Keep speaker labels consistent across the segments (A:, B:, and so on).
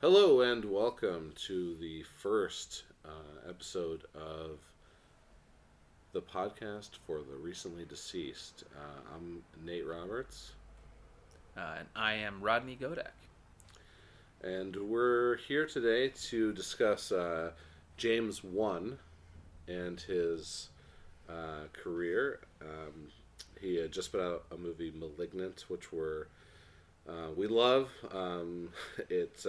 A: Hello and welcome to the first episode of the podcast for the recently deceased. I'm Nate Roberts,
B: And I am Rodney Godek.
A: and we're here today to discuss James Wan and his career. He had just put out a movie, Malignant, which we love. It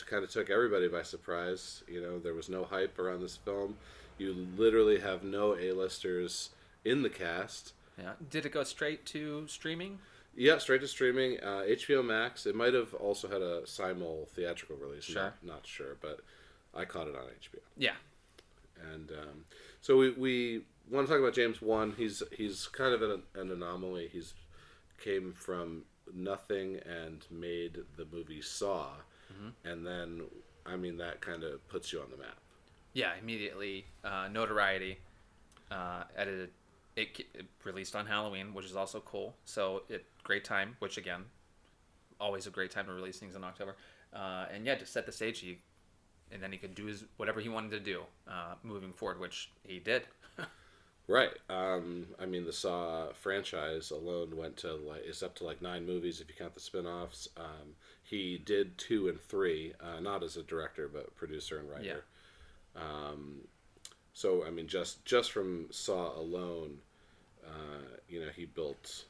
A: kind of took everybody by surprise. You know, there was no hype around this film. You literally have no A-listers in the cast.
B: Yeah. Did it go straight to streaming?
A: Yeah, straight to streaming. HBO Max. It might have also had a simul theatrical release.
B: Sure.
A: Not sure, but I caught it on HBO.
B: Yeah.
A: And so we want to talk about James Wan. He's kind of an anomaly. He's came from nothing and made the movie Saw, and then that kind of puts you on the map.
B: Yeah, immediately notoriety. Edited. It released on Halloween, which is also cool. So great time. Which again, always a great time to release things in October. And yeah, to set the stage, and then he could do whatever he wanted to do moving forward, which he did.
A: Right. The Saw franchise alone is up to 9 movies if you count the spin-offs. He did 2 and 3, not as a director but producer and writer.
B: Yeah.
A: So just from Saw alone, he built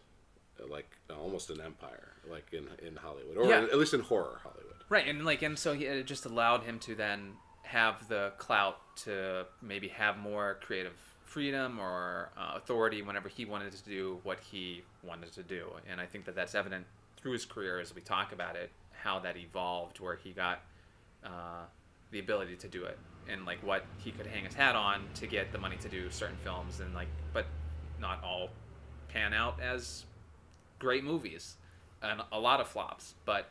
A: almost an empire, in Hollywood, or
B: Yeah.
A: at least in horror Hollywood.
B: Right, and so it just allowed him to then have the clout to maybe have more creative freedom or authority whenever he wanted to do what he wanted to do. And I think that that's evident through his career as we talk about it, how that evolved, where he got the ability to do it and what he could hang his hat on to get the money to do certain films, and but not all pan out as great movies, and a lot of flops, but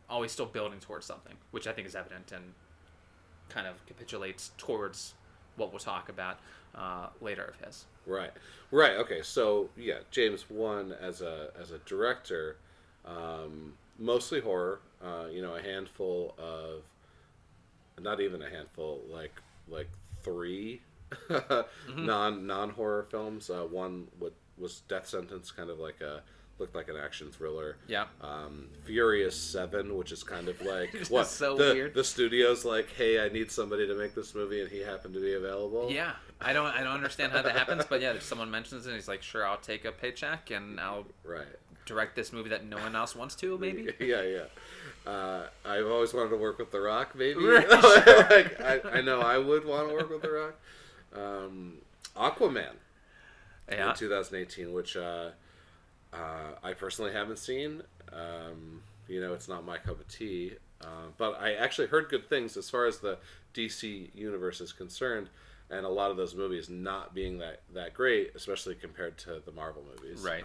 B: always still building towards something, which I think is evident and kind of capitulates towards what we'll talk about later of his.
A: Right. Okay. So yeah, James Wan as a director, mostly horror. A handful of, not even a handful, like 3 non horror films. One was Death Sentence, kind of looked like an action thriller.
B: Yeah.
A: Furious 7, which is kind of
B: what so weird.
A: The studio's like, hey, I need somebody to make this movie, and he happened to be available.
B: Yeah, I don't understand how that happens, but yeah, if someone mentions it, he's like, sure, I'll take a paycheck and I'll direct this movie that no one else wants to, maybe.
A: Yeah. I've always wanted to work with The Rock, maybe.
B: Right, sure.
A: I know I would want to work with The Rock. Aquaman in 2018, which I personally haven't seen. It's not my cup of tea. But I actually heard good things as far as the DC universe is concerned, and a lot of those movies not being that great, especially compared to the Marvel movies.
B: Right.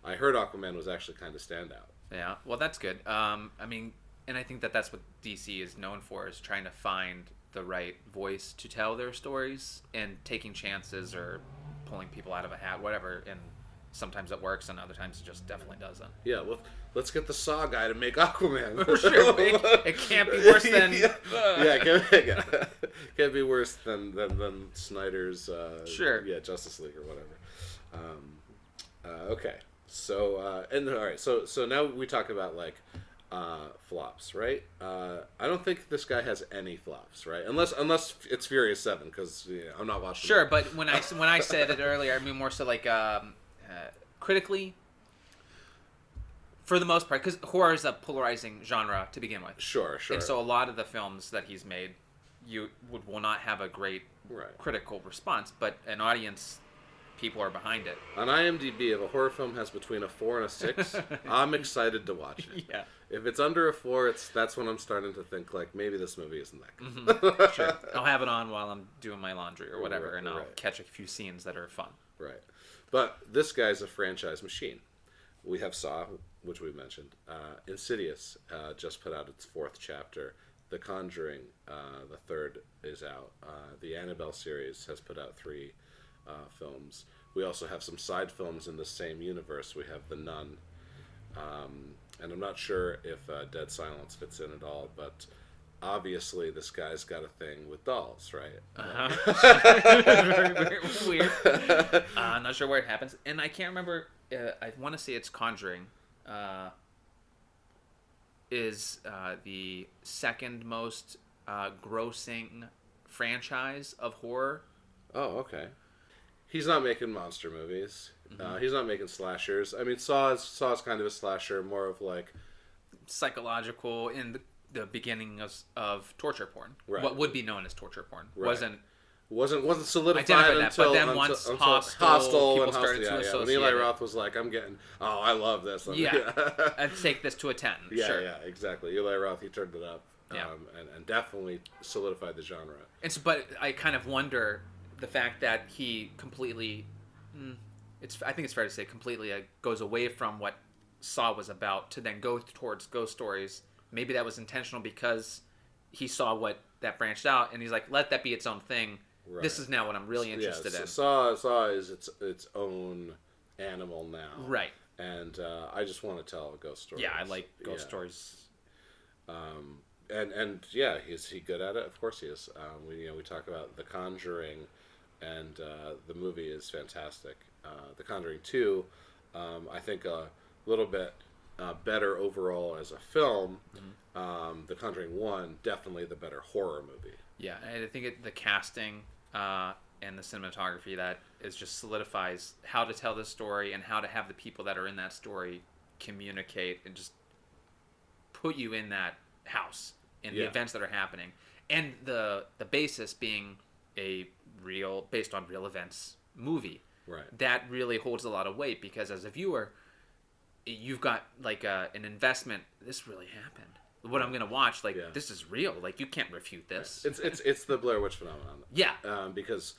A: I heard Aquaman was actually kind of standout.
B: Yeah, well, that's good. And I think that that's what DC is known for, is trying to find the right voice to tell their stories and taking chances or pulling people out of a hat, whatever. And sometimes it works, and other times it just definitely doesn't.
A: Yeah, well, let's get the Saw guy to make Aquaman.
B: For sure, it can't be worse than...
A: it can't be worse than Snyder's Justice League or whatever. Okay, so all right, so now we talk about flops, right? I don't think this guy has any flops, right? Unless it's Furious 7, because I'm not watching.
B: Sure, but when I said it earlier, I mean more so critically, for the most part, because horror is a polarizing genre to begin with.
A: Sure.
B: And so a lot of the films that he's made, will not have a great critical response, but an audience, people are behind it.
A: On IMDb, if a horror film has between a 4 and a 6, I'm excited to watch it.
B: Yeah.
A: If it's under a 4, that's when I'm starting to think maybe this movie isn't that good.
B: Mm-hmm. Sure. I'll have it on while I'm doing my laundry or whatever, and I'll catch a few scenes that are fun.
A: Right. But this guy's a franchise machine. We have Saw, which we mentioned. Insidious just put out its 4th chapter. The Conjuring, the 3rd is out. The Annabelle series has put out 3 films. We also have some side films in the same universe. We have The Nun, and I'm not sure if Dead Silence fits in at all, but obviously this guy's got a thing with dolls, right?
B: Very, very weird. I'm not sure where it happens, and I can't remember. I want to say it's Conjuring. Is the second most grossing franchise of horror.
A: Oh, okay. He's not making monster movies.
B: Mm-hmm.
A: He's not making slashers. I mean, Saw is kind of a slasher, more of like
B: Psychological in the beginning of torture porn.
A: Right.
B: What would be known as torture porn
A: Right.
B: wasn't
A: solidified
B: identified that,
A: until
B: but then
A: until,
B: once
A: until
B: Hostel, people
A: and
B: started
A: Hostel,
B: to
A: yeah. When
B: associate
A: Eli
B: it.
A: Roth was like, "Oh, I love this."
B: Yeah, I'd take this to a 10.
A: Yeah,
B: Sure.
A: yeah, exactly. Eli Roth, he turned it up,
B: Yeah.
A: and definitely solidified the genre.
B: But I kind of wonder the fact that he completely, I think it's fair to say, completely goes away from what Saw was about to then go towards ghost stories. Maybe that was intentional because he saw what that branched out, and he's like, let that be its own thing.
A: Right.
B: This is now what I'm really interested in.
A: Saw is its own animal now,
B: Right.
A: And I just want to tell ghost stories.
B: Yeah, I like ghost stories.
A: And yeah, is he good at it? Of course he is. We talk about The Conjuring, and the movie is fantastic. The Conjuring 2, I think a little bit better overall as a film. The Conjuring 1, definitely the better horror movie.
B: Yeah, and I think the casting and the cinematography that is just solidifies how to tell this story and how to have the people that are in that story communicate and just put you in that house and the events that are happening, and the basis being based on real events movie.
A: Right.
B: That really holds a lot of weight because as a viewer, you've got like an investment. This really happened. What I'm gonna watch, this is real. Like you can't refute this.
A: Right. It's the Blair Witch phenomenon.
B: Yeah.
A: Because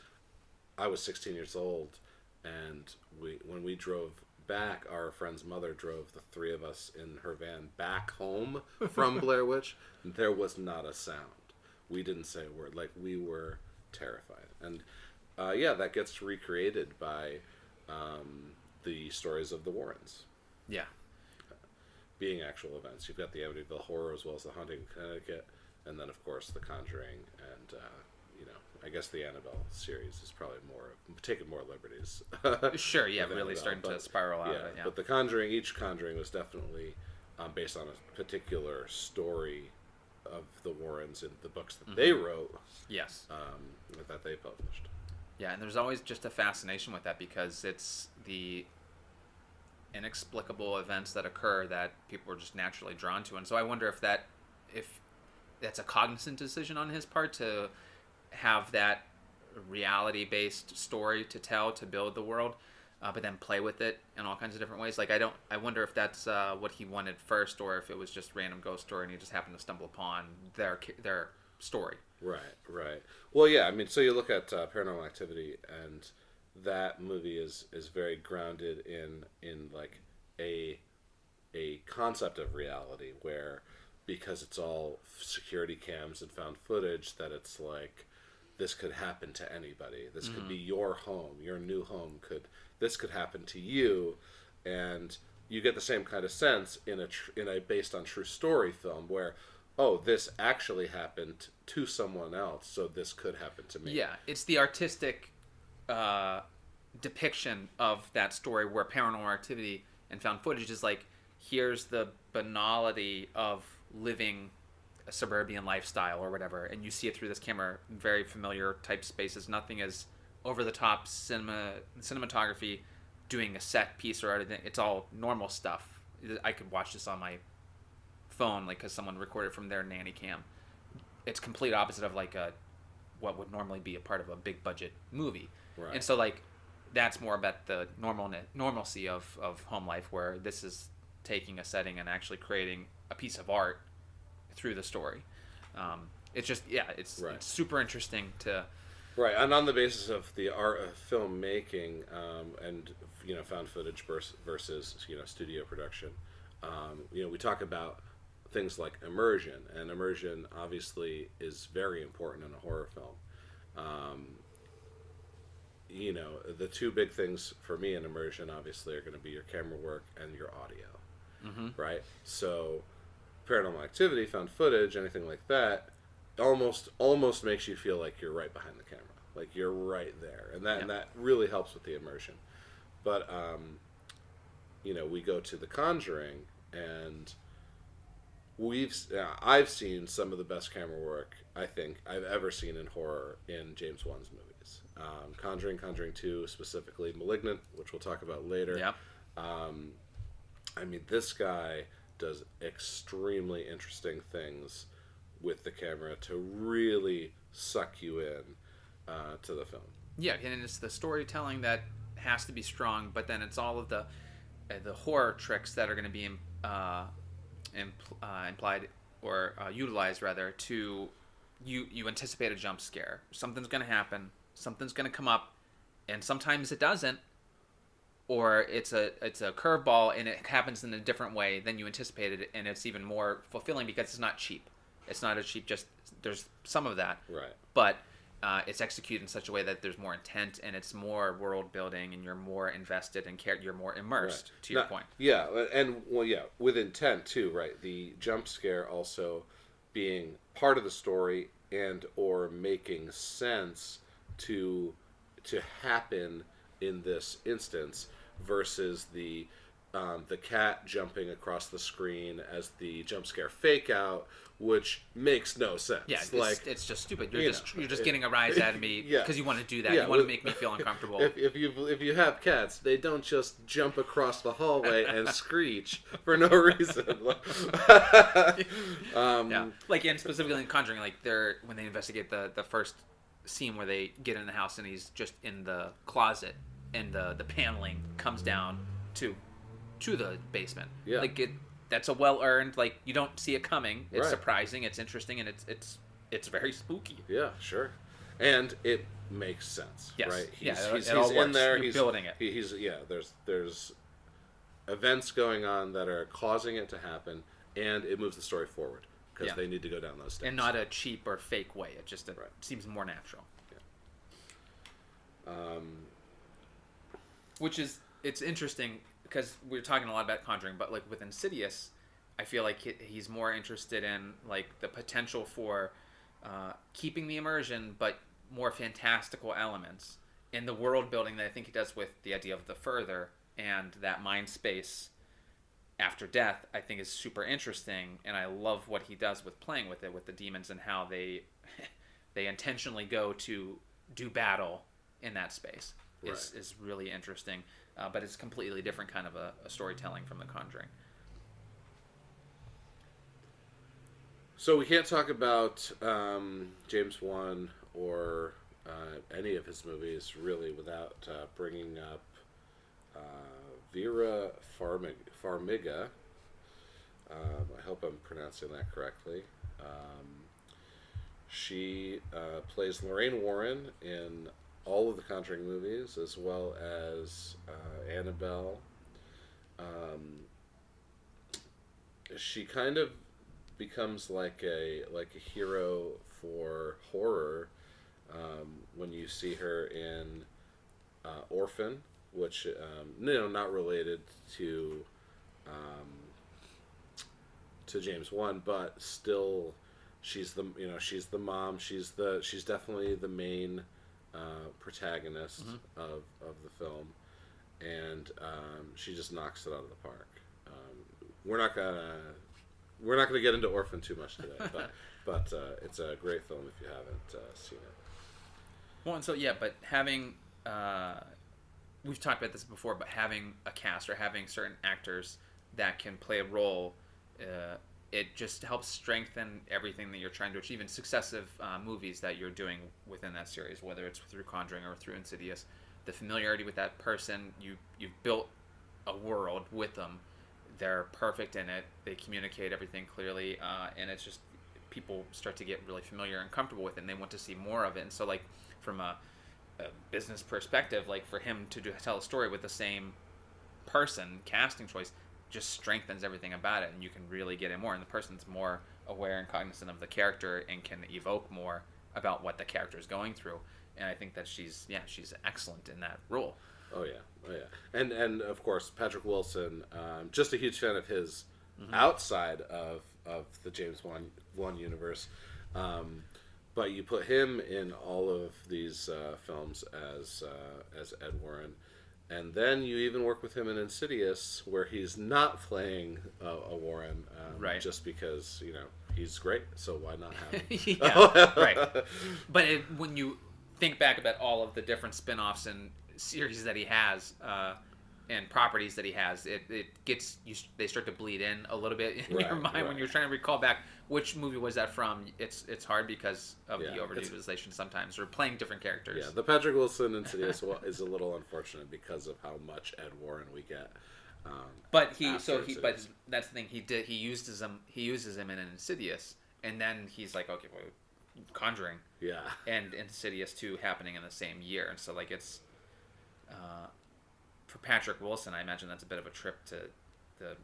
A: I was 16 years old, and when we drove back, our friend's mother drove the three of us in her van back home from Blair Witch. There was not a sound. We didn't say a word. Like, we were terrified. And that gets recreated by the stories of the Warrens.
B: Yeah.
A: Being actual events. You've got the Amityville Horror as well as the Haunting of Connecticut, and then of course the Conjuring, and I guess the Annabelle series is probably taking more liberties.
B: Sure, yeah, really starting to spiral out of it. Yeah,
A: but each Conjuring was definitely based on a particular story of the Warrens in the books that they wrote.
B: Yes.
A: That they published.
B: Yeah, and there's always just a fascination with that because it's the inexplicable events that occur that people are just naturally drawn to, and so I wonder if that's a cognizant decision on his part to have that reality-based story to tell to build the world, but then play with it in all kinds of different ways. Like I wonder if that's what he wanted first, or if it was just random ghost story and he just happened to stumble upon their story.
A: Right. Well, yeah. I mean, so you look at Paranormal Activity, and that movie is very grounded in like a concept of reality where, because it's all security cams and found footage, that it's like this could happen to anybody. This could be your home, your new home. This could happen to you, and you get the same kind of sense in a based on true story film where, oh, this actually happened to someone else, so this could happen to me.
B: Yeah, it's the artistic depiction of that story where Paranormal Activity and found footage is like, here's the banality of living a suburban lifestyle or whatever, and you see it through this camera, very familiar type spaces. Nothing is over the top cinematography, doing a set piece or anything. It's all normal stuff. I could watch this on my phone, like, because someone recorded from their nanny cam. It's complete opposite of like what would normally be a part of a big budget movie.
A: Right.
B: And so like that's more about the normalcy of home life, where this is taking a setting and actually creating a piece of art through the story. It's just it's super interesting to
A: right, and on the basis of the art of filmmaking, and found footage versus studio production. We talk about things like immersion, and immersion obviously is very important in a horror film. The two big things for me in immersion obviously are going to be your camera work and your audio.
B: Mm-hmm.
A: right? So Paranormal Activity, found footage, anything like that, almost makes you feel like you're right behind the camera, like you're right there, and
B: Yeah.
A: that really helps with the immersion. But we go to The Conjuring, and I've seen some of the best camera work I think I've ever seen in horror in James Wan's movies. Conjuring 2 specifically, Malignant, which we'll talk about later.
B: Yeah.
A: Um, I mean, this guy does extremely interesting things with the camera to really suck you in to the film.
B: Yeah, and it's the storytelling that has to be strong, but then it's all of the horror tricks that are going to be implied or utilized rather to you anticipate a jump scare. Something's going to happen. Something's going to come up, and sometimes it doesn't, or it's a curveball and it happens in a different way than you anticipated, and it's even more fulfilling because it's not cheap. It's not a cheap just there's some of that,
A: Right.
B: but it's executed in such a way that there's more intent and it's more world building and you're more invested and you're more immersed.
A: Right.
B: To your point.
A: Yeah, and well, yeah, with intent too, right? The jump scare also being part of the story and or making sense to happen in this instance versus the cat jumping across the screen as the jump scare fake out, which makes no sense.
B: Yeah, it's just stupid. You're just getting a rise out of me
A: Yeah.
B: because you want to do that.
A: Yeah,
B: You want to make me feel uncomfortable.
A: If you have cats, they don't just jump across the hallway and screech for no reason.
B: Yeah, like and specifically in Conjuring, like when they investigate the first scene where they get in the house and he's just in the closet and the paneling comes down to the basement.
A: Yeah.
B: Like that's a well earned. Like you don't see it coming. It's
A: Right.
B: surprising. It's interesting, and it's very spooky.
A: Yeah, sure, and it makes sense.
B: Yes.
A: Right.
B: He's
A: He's
B: all
A: in
B: works.
A: there.
B: You're
A: He's
B: building it.
A: He's There's events going on that are causing it to happen, and it moves the story forward because
B: Yeah.
A: they need to go down those steps.
B: And not a cheap or fake way. It just
A: Right.
B: seems more natural.
A: Yeah.
B: Which it's interesting because we're talking a lot about Conjuring, but like with Insidious, I feel like he's more interested in like the potential for keeping the immersion, but more fantastical elements in the world building that I think he does with the idea of the further and that mind space after death. I think is super interesting, and I love what he does with playing with it with the demons and how they they intentionally go to do battle in that space. Is really interesting, but it's completely different kind of a storytelling from The Conjuring.
A: So we can't talk about James Wan or any of his movies really without bringing up Vera Farmiga. I hope I'm pronouncing that correctly. She plays Lorraine Warren in all of the Conjuring movies, as well as Annabelle. She kind of becomes like a hero for horror when you see her in Orphan, which not related to James Wan, but still she's the mom. She's definitely the main protagonist of the film, and she just knocks it out of the park. We're not gonna get into Orphan too much today, but it's a great film if you haven't seen it.
B: Well, and so yeah, but having we've talked about this before, but having a cast or having certain actors that can play a role, it just helps strengthen everything that you're trying to achieve in successive movies that you're doing within that series, whether it's through Conjuring or through Insidious. The familiarity with that person, you've built a world with them. They're perfect in it. They communicate everything clearly, and it's just people start to get really familiar and comfortable with it, and they want to see more of it. And so, like from a business perspective, like for him to tell a story with the same person, casting choice just strengthens everything about it, and you can really get in more. And the person's more aware and cognizant of the character and can evoke more about what the character is going through. And I think that she's excellent in that role.
A: Oh yeah, oh yeah, and of course Patrick Wilson. Just a huge fan of his
B: Hmm.
A: outside of the James Wan universe. Um, but you put him in all of these films as Ed Warren, and then you even work with him in Insidious, where he's not playing a Warren,
B: Right.
A: just because he's great. So why not
B: Yeah. Right.
A: have him?
B: But when you think back about all of the different spin-offs and series that he has, and properties that he has, it gets you. They start to bleed in a little bit in your
A: Right,
B: mind when
A: right.
B: you're trying to recall back which movie was that from. It's hard because of
A: Yeah,
B: the
A: it's
B: overutilization sometimes, or playing different
A: yeah.
B: characters.
A: The Patrick Wilson Insidious is a little unfortunate because of how much Ed Warren we get
B: But
A: after
B: but
A: Insidious.
B: that's the thing. He uses him in an Insidious, and then he's like, okay, well, Conjuring
A: Yeah,
B: and Insidious 2 happening in the same year, and so like it's uh, for Patrick Wilson, I imagine that's a bit of a trip to the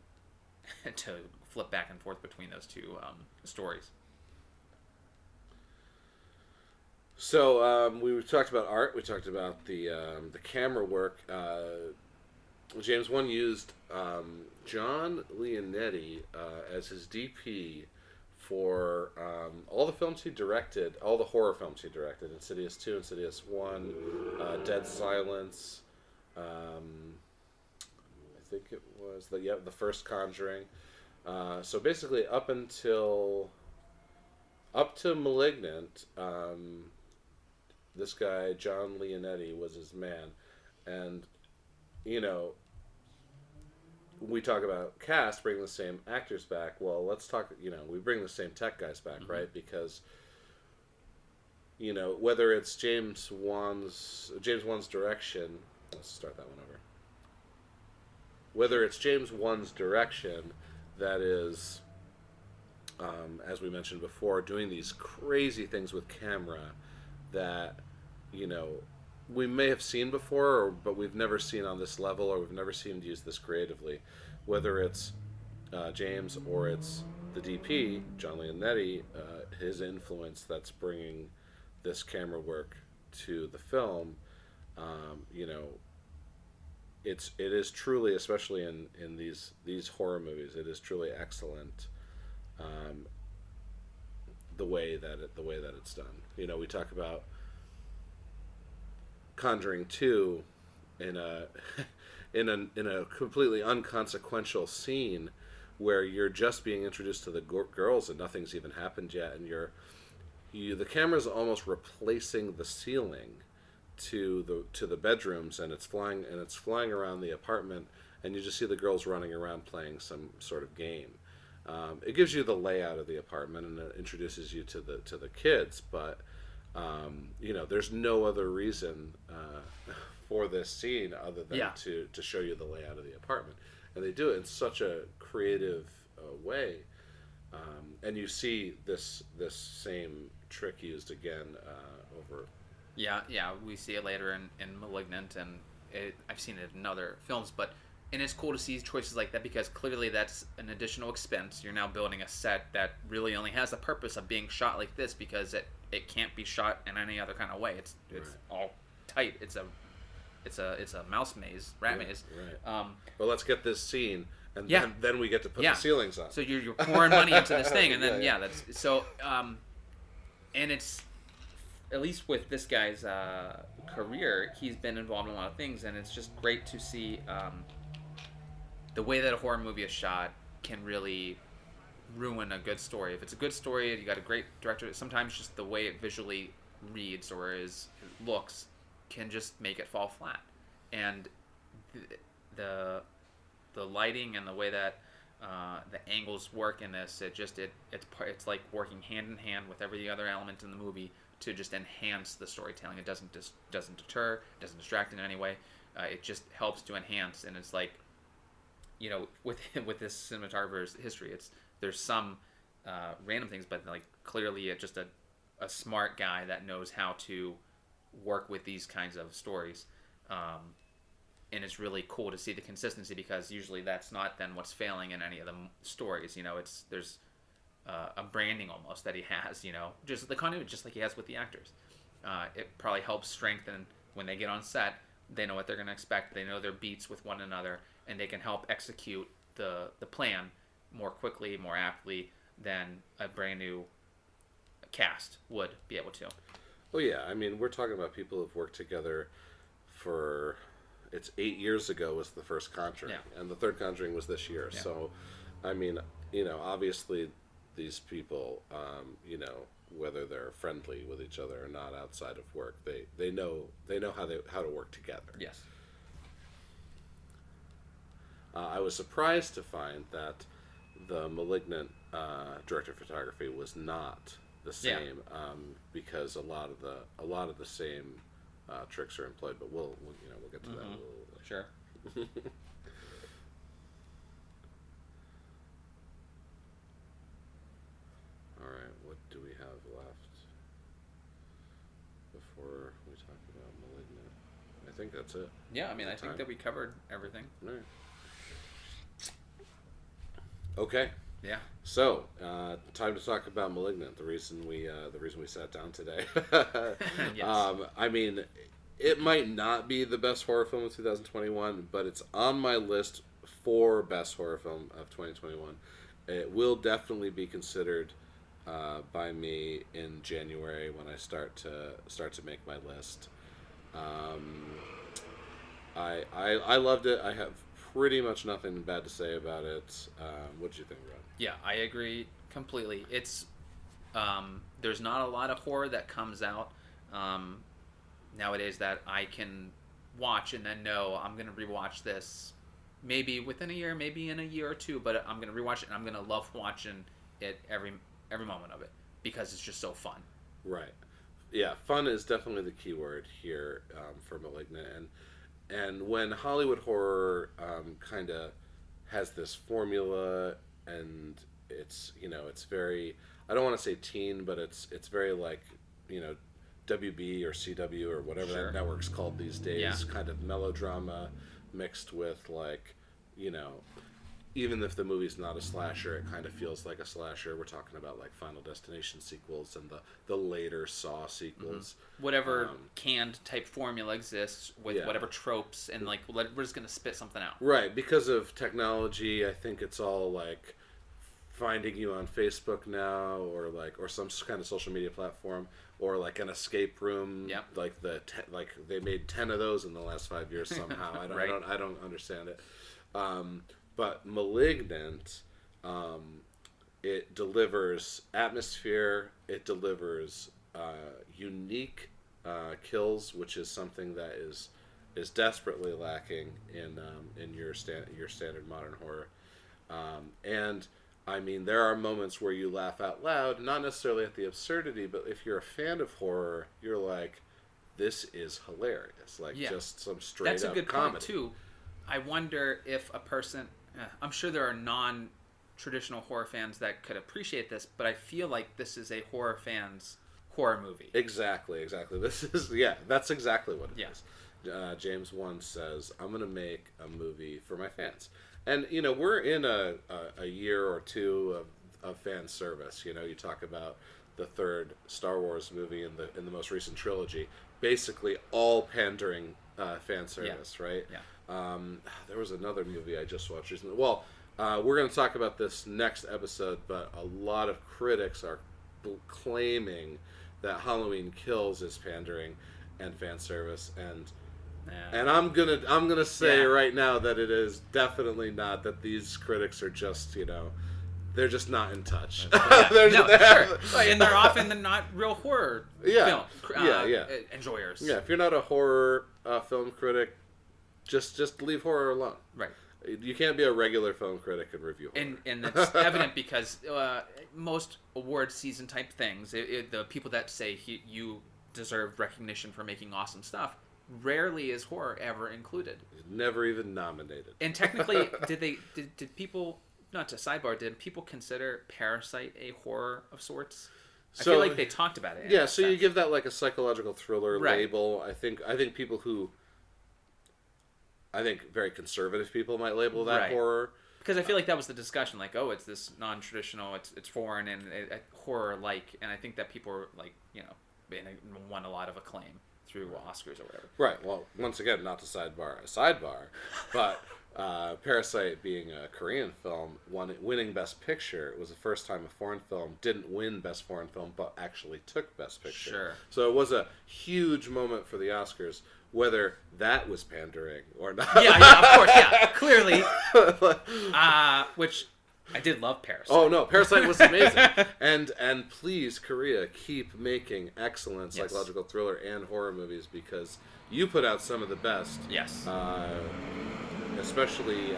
B: to flip back and forth between those two stories.
A: so we talked about art. We talked about the camera work. James Wan used John Leonetti as his DP for all the films he directed, all the horror films he directed: Insidious 2, Insidious 1, Dead Silence. I think it was the first Conjuring. So basically, up to Malignant, this guy John Leonetti was his man, and you know we talk about cast bringing the same actors back. Well, let's talk. We bring the same tech guys back,
B: Mm-hmm.
A: right? Because whether it's James Wan's direction. Let's start that one over. Whether it's James Wan's direction, that is, as we mentioned before, doing these crazy things with camera that you know we may have seen before, but we've never seen on this level, or we've never seen use this creatively. Whether it's James or it's the DP, John Leonetti, his influence that's bringing this camera work to the film. Um, you know, it is truly, especially in these horror movies, it is truly excellent. Um, the way that it's done. We talk about Conjuring 2 in a in a completely unconsequential scene where you're just being introduced to the girls and nothing's even happened yet, and the camera's almost replacing the ceiling to the bedrooms, and it's flying around the apartment, and you just see the girls running around playing some sort of game. It gives you the layout of the apartment, and it introduces you to the kids, but there's no other reason for this scene other than
B: Yeah.
A: to show you the layout of the apartment, and they do it in such a creative way, and you see this same trick used again over.
B: Yeah, yeah, we see it later in *Malignant*, and I've seen it in other films. And it's cool to see choices like that because clearly that's an additional expense. You're now building a set that really only has the purpose of being shot like this because it can't be shot in any other kind of way. It's
A: Right.
B: all tight. It's a mouse maze, rat maze.
A: Right.
B: Um,
A: Well, let's get this scene, and
B: Yeah.
A: then we get to put
B: Yeah.
A: the ceilings on.
B: So you're pouring money into this thing, and then
A: Yeah.
B: that's so. And it's at least with this guy's career, he's been involved in a lot of things, and it's just great to see the way that a horror movie is shot can really ruin a good story. If it's a good story, you got a great director. Sometimes just the way it visually reads or looks can just make it fall flat. And the the lighting and the way that the angles work in this, it's like working hand in hand with every other element in the movie to just enhance the storytelling. It doesn't deter, it doesn't distract in any way. It just helps to enhance, and it's like with with this cinematographer's history, there's some random things, but like clearly just a smart guy that knows how to work with these kinds of stories. And it's really cool to see the consistency because usually that's not then what's failing in any of the stories. There's a branding almost that he has. Just the continuity, just like he has with the actors. It probably helps strengthen when they get on set They know what they're going to expect. They know their beats with one another, and they can help execute the plan more quickly, more aptly than a brand new cast would be able to.
A: Well, yeah. I mean, we're talking about people who've worked together for. It's 8 years ago was the first Conjuring,
B: Yeah.
A: and the third Conjuring was this year.
B: Yeah.
A: So, I mean, obviously, these people, whether they're friendly with each other or not outside of work, they know how to work together.
B: Yes.
A: I was surprised to find that the Malignant director of photography was not the same, because a lot of the same tricks are employed. But we'll get to that a little later.
B: Sure.
A: All right, what do we have left before we talk about Malignant? I think that's it.
B: Yeah, I mean, I think that we covered everything.
A: All right. Okay.
B: Yeah.
A: So, time to talk about Malignant. The reason we sat down today.
B: Yes.
A: I mean, it might not be the best horror film of 2021, but it's on my list for best horror film of 2021. It will definitely be considered by me in January when I start to make my list. I loved it. I have pretty much nothing bad to say about it. What did you think, Rod?
B: Yeah, I agree completely. It's there's not a lot of horror that comes out nowadays that I can watch and then know I'm gonna rewatch this maybe within a year, maybe in a year or two, but I'm gonna rewatch it and I'm gonna love watching it every moment of it because it's just so fun.
A: Right. Yeah, fun is definitely the key word here for Malignant, and when Hollywood horror kind of has this formula, and it's very, I don't want to say teen, but it's very like WB or CW or whatever
B: Sure.
A: that network's called these days,
B: Yeah.
A: kind of melodrama mixed with like even if the movie's not a slasher, it kind of feels like a slasher. We're talking about like Final Destination sequels and the later Saw sequels.
B: Whatever canned type formula exists with
A: Yeah.
B: whatever tropes and like we're just gonna spit something out.
A: Right, because of technology, I think it's all like finding you on Facebook now, or some kind of social media platform, or like an escape room.
B: Yep.
A: Like like they made 10 of those in the last 5 years somehow.
B: Right.
A: I don't understand it. But Malignant, it delivers atmosphere. It delivers unique kills, which is something that is desperately lacking in your standard modern horror. And I mean, there are moments where you laugh out loud, not necessarily at the absurdity, but if you're a fan of horror, you're like, this is hilarious. Like,
B: Yeah.
A: just some straight
B: That's a
A: up
B: good
A: comedy.
B: point too. I wonder if a person, I'm sure there are non-traditional horror fans that could appreciate this, but I feel like this is a horror fan's horror movie.
A: Exactly. This is, that's exactly what it is. James Wan says, I'm going to make a movie for my fans. And, we're in a year or two of fan service. You talk about the third Star Wars movie in the most recent trilogy, basically all pandering fan service, right?
B: Yeah.
A: There was another movie I just watched recently. Well, we're going to talk about this next episode, but a lot of critics are claiming that Halloween Kills is pandering and fan service, and I'm gonna say right now that it is definitely not. That these critics are just they're just not in touch.
B: Sure. And they're often not real horror film enjoyers.
A: Yeah, if you're not a horror film critic, just leave horror alone.
B: Right.
A: You can't be a regular film critic and review horror.
B: And that's evident because most award season type things, the people that say you deserve recognition for making awesome stuff, rarely is horror ever included.
A: Never even nominated.
B: And technically, did people, not to sidebar, did people consider Parasite a horror of sorts? I feel like they talked about it.
A: Yeah, so you give that like a psychological thriller
B: Right.
A: label. I think people who, I think very conservative people might label that
B: Right.
A: horror.
B: Because I feel like that was the discussion, like, oh, it's this non-traditional, it's foreign and horror-like, and I think that people were like, won a lot of acclaim. through Oscars or whatever.
A: Right. Well, once again, not to sidebar a sidebar, but Parasite being a Korean film, winning Best Picture, it was the first time a foreign film didn't win Best Foreign Film, but actually took Best Picture.
B: Sure.
A: So it was a huge moment for the Oscars, whether that was pandering or not.
B: Yeah, of course, yeah, clearly. Which I did love Parasite.
A: Oh no, Parasite was amazing, and please, Korea, keep making excellent psychological thriller and horror movies, because you put out some of the best.
B: Yes.
A: Especially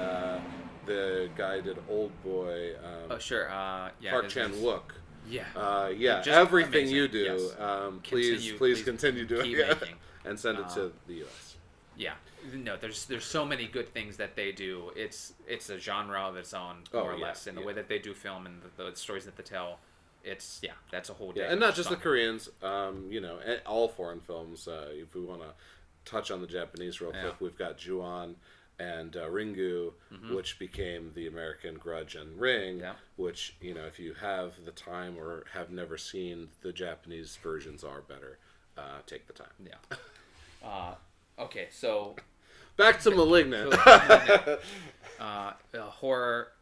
A: the guy who did Old Boy.
B: Sure.
A: Park Chan-wook.
B: Yeah.
A: Yeah.
B: Just
A: Everything
B: amazing.
A: you do,
B: Yes.
A: please continue doing
B: keep
A: it,
B: making.
A: and send it to the U.S.
B: Yeah. No, there's so many good things that they do. It's a genre of its own, more or less, in the way that they do film and the stories that they tell. It's that's a whole day.
A: Yeah, and not just the Koreans. All foreign films. If we want to touch on the Japanese real quick, we've got Ju-on and Ringu, which became the American Grudge and Ring, which, if you have the time or have never seen, the Japanese versions are better. Take the time.
B: Yeah. Okay, so...
A: Back to Malignant.
B: A horror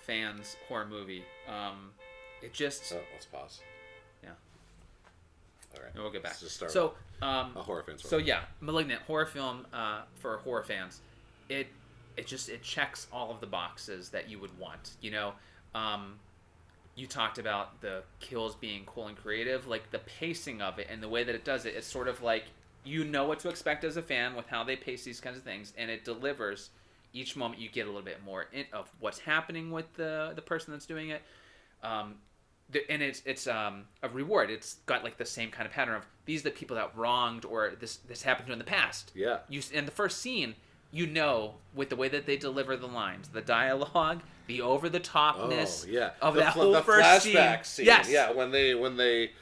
B: fans, horror movie. It just...
A: Oh, let's pause.
B: Yeah.
A: All right.
B: And we'll get back.
A: Let's just start
B: So,
A: a horror fans.
B: So yeah, Malignant, horror film for horror fans. It checks all of the boxes that you would want. You talked about the kills being cool and creative, like the pacing of it and the way that it does it. It's sort of like you know what to expect as a fan with how they pace these kinds of things, and it delivers. Each moment you get a little bit more of what's happening with the person that's doing it. And it's a reward. It's got like the same kind of pattern of these are the people that wronged or this happened to in the past.
A: Yeah.
B: In the first scene, with the way that they deliver the lines, the dialogue, the over the topness of that whole first
A: flashback scene.
B: Yes.
A: Yeah, when they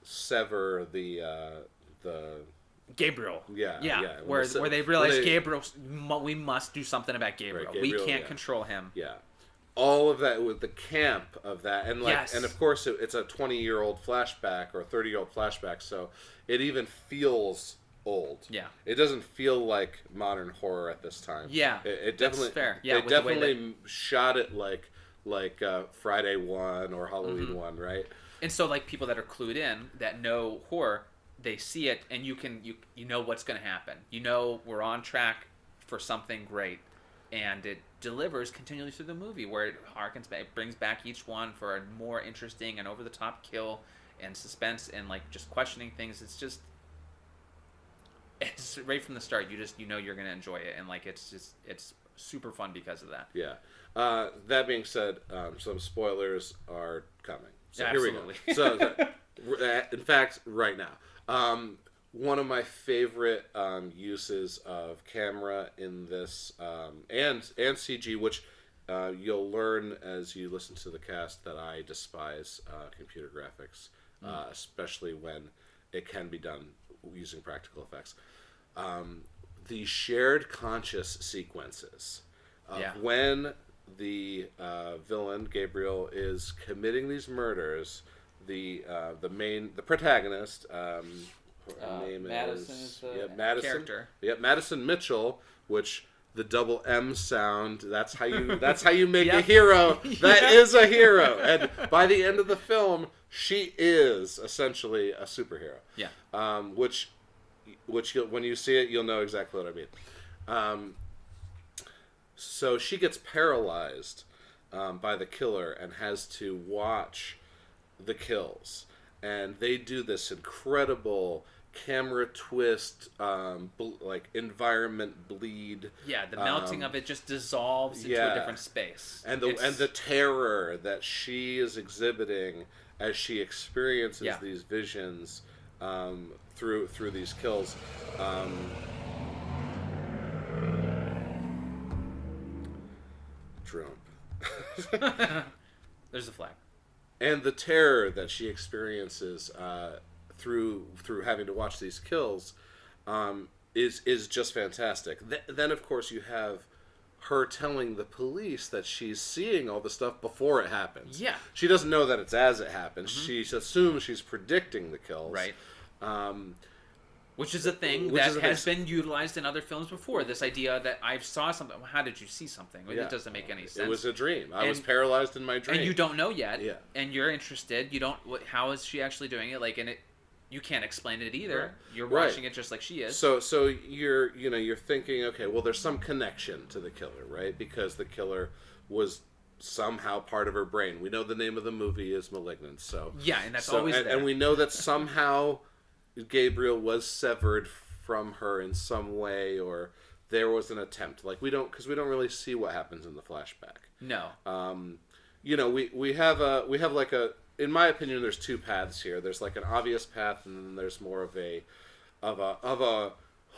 A: sever the
B: Gabriel.
A: Yeah.
B: Where they realize Gabriel, we must do something about Gabriel.
A: Right, Gabriel,
B: we can't control him.
A: Yeah. All of that with the camp of that, and and of course it's a 20-year-old flashback or a 30-year-old flashback, so it even feels old.
B: Yeah.
A: It doesn't feel like modern horror at this time.
B: Yeah.
A: It definitely.
B: That's fair. Yeah.
A: They definitely shot it like Friday 1 or Halloween 1, right?
B: And so like people that are clued in that know horror, they see it and you know what's going to happen. We're on track for something great, and it delivers continually through the movie where it harkens back, brings back each one for a more interesting and over the top kill and suspense and like just questioning things. It's right from the start. You know you're going to enjoy it, and like it's super fun because of that.
A: Yeah. That being said, some spoilers are coming. So
B: Absolutely.
A: Here we go. So, in fact, right now, one of my favorite uses of camera in this, and CG, which you'll learn as you listen to the cast that I despise computer graphics, especially when it can be done using practical effects. The shared conscious sequences of when the villain Gabriel is committing these murders, the protagonist, her name
B: Madison
A: is
B: the character.
A: Yep, Madison Mitchell, which the double M sound. That's how you make a hero. That is a hero, and by the end of the film, she is essentially a superhero.
B: Yeah.
A: Which when you see it, you'll know exactly what I mean. So she gets paralyzed by the killer and has to watch the kills. And they do this incredible camera twist, like environment bleed.
B: Yeah, the melting of it just dissolves into a different space.
A: And the terror that she is exhibiting as she experiences these visions through these kills. Trump.
B: There's a flag.
A: And the terror that she experiences through having to watch these kills is just fantastic. Then of course you have her telling the police that she's seeing all the stuff before it happens.
B: Yeah.
A: She doesn't know that it's as it happens. She assumes she's predicting the kills.
B: Right. Which is a thing
A: Which
B: that
A: is a
B: has
A: thing.
B: been utilized in other films before. This idea that I saw something. Well, how did you see something?
A: Yeah.
B: It doesn't make any sense.
A: It was a dream. I was
B: And-
A: paralyzed in my dream.
B: And you don't know yet.
A: Yeah.
B: And you're interested. You don't. How is she actually doing it? Like, and it, you can't explain it either.
A: Right.
B: You're
A: Right.
B: watching it just like she is.
A: So you're thinking, okay, well, there's some connection to the killer, right? Because the killer was somehow part of her brain. We know the name of the movie is Malignant, so
B: yeah, and that's always there.
A: and we know that somehow Gabriel was severed from her in some way, or there was an attempt. Like because we don't really see what happens in the flashback.
B: No.
A: We have like a, in my opinion, there's two paths here. There's like an obvious path, and then there's more of a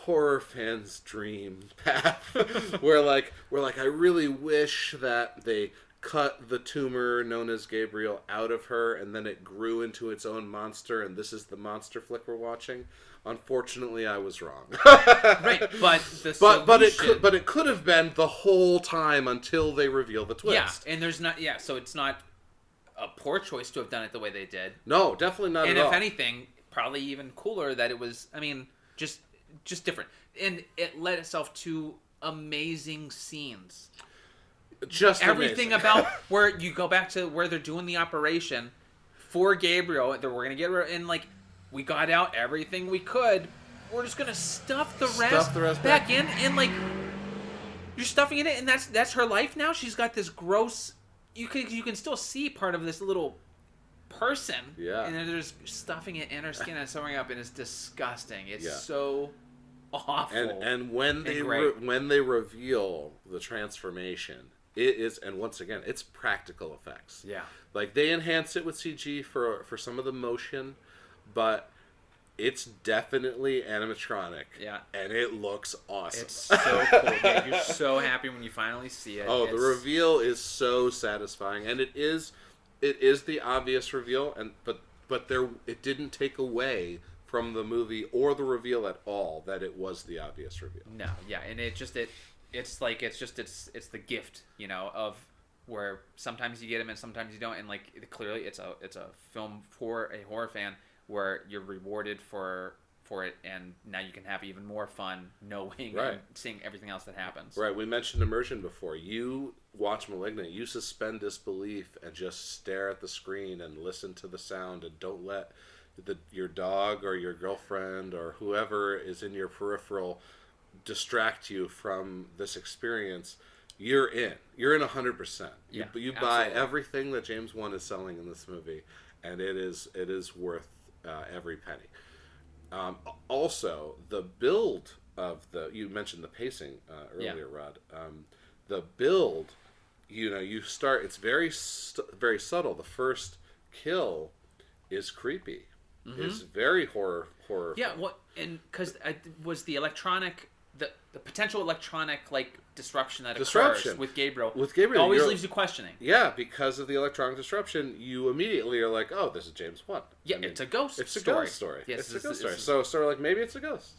A: horror fan's dream path, where I really wish that they cut the tumor known as Gabriel out of her, and then it grew into its own monster, and this is the monster flick we're watching. Unfortunately, I was wrong.
B: Right, but the solution,
A: but it could have been the whole time until they reveal the twist.
B: Yeah, and there's not. Yeah, so it's not a poor choice to have done it the way they did.
A: No, definitely not
B: And
A: at all.
B: if anything, probably even cooler that it was. I mean, just different, and it led itself to amazing scenes.
A: Just
B: Everything
A: amazing.
B: about where you go back to where they're doing the operation for Gabriel. That we're gonna get rid of, and like we got out everything we could. We're just gonna stuff the rest back in, and like you're stuffing it in, and that's her life now. She's got this gross. You can still see part of this little person.
A: Yeah.
B: And then there's stuffing it in her skin and sewing up, and it's disgusting. It's
A: Yeah.
B: so awful.
A: And when they
B: great.
A: when they reveal the transformation, it is, and once again, it's practical effects.
B: Yeah.
A: Like they enhance it with CG for some of the motion, but it's definitely animatronic.
B: Yeah.
A: And it looks awesome.
B: It's so cool. Yeah, you're so happy when you finally see it.
A: The reveal is so satisfying, and it is the obvious reveal, and but it didn't take away from the movie or the reveal at all that it was the obvious reveal.
B: No, yeah, and it's the gift, of where sometimes you get them and sometimes you don't, and like clearly it's a film for a horror fan where you're rewarded for it, and now you can have even more fun knowing
A: Right.
B: and seeing everything else that happens.
A: Right, we mentioned immersion before. You watch Malignant, you suspend disbelief and just stare at the screen and listen to the sound, and don't let your dog or your girlfriend or whoever is in your peripheral distract you from this experience. You're in 100%.
B: Yeah,
A: You buy
B: absolutely.
A: everything that James Wan is selling in this movie, and it is worth every penny. Also, the build of you mentioned the pacing earlier, Rod. The build, you start. It's very very subtle. The first kill is creepy. It's very horror.
B: Yeah, and because was the electronic, the potential electronic disruption that occurs with Gabriel. Always leaves you questioning.
A: Yeah, because of the electronic disruption, you immediately are like, "Oh, this is James Wan."
B: Yeah, it's a ghost.
A: It's a
B: story.
A: ghost story.
B: Yes,
A: it's a ghost story. So like maybe it's a ghost.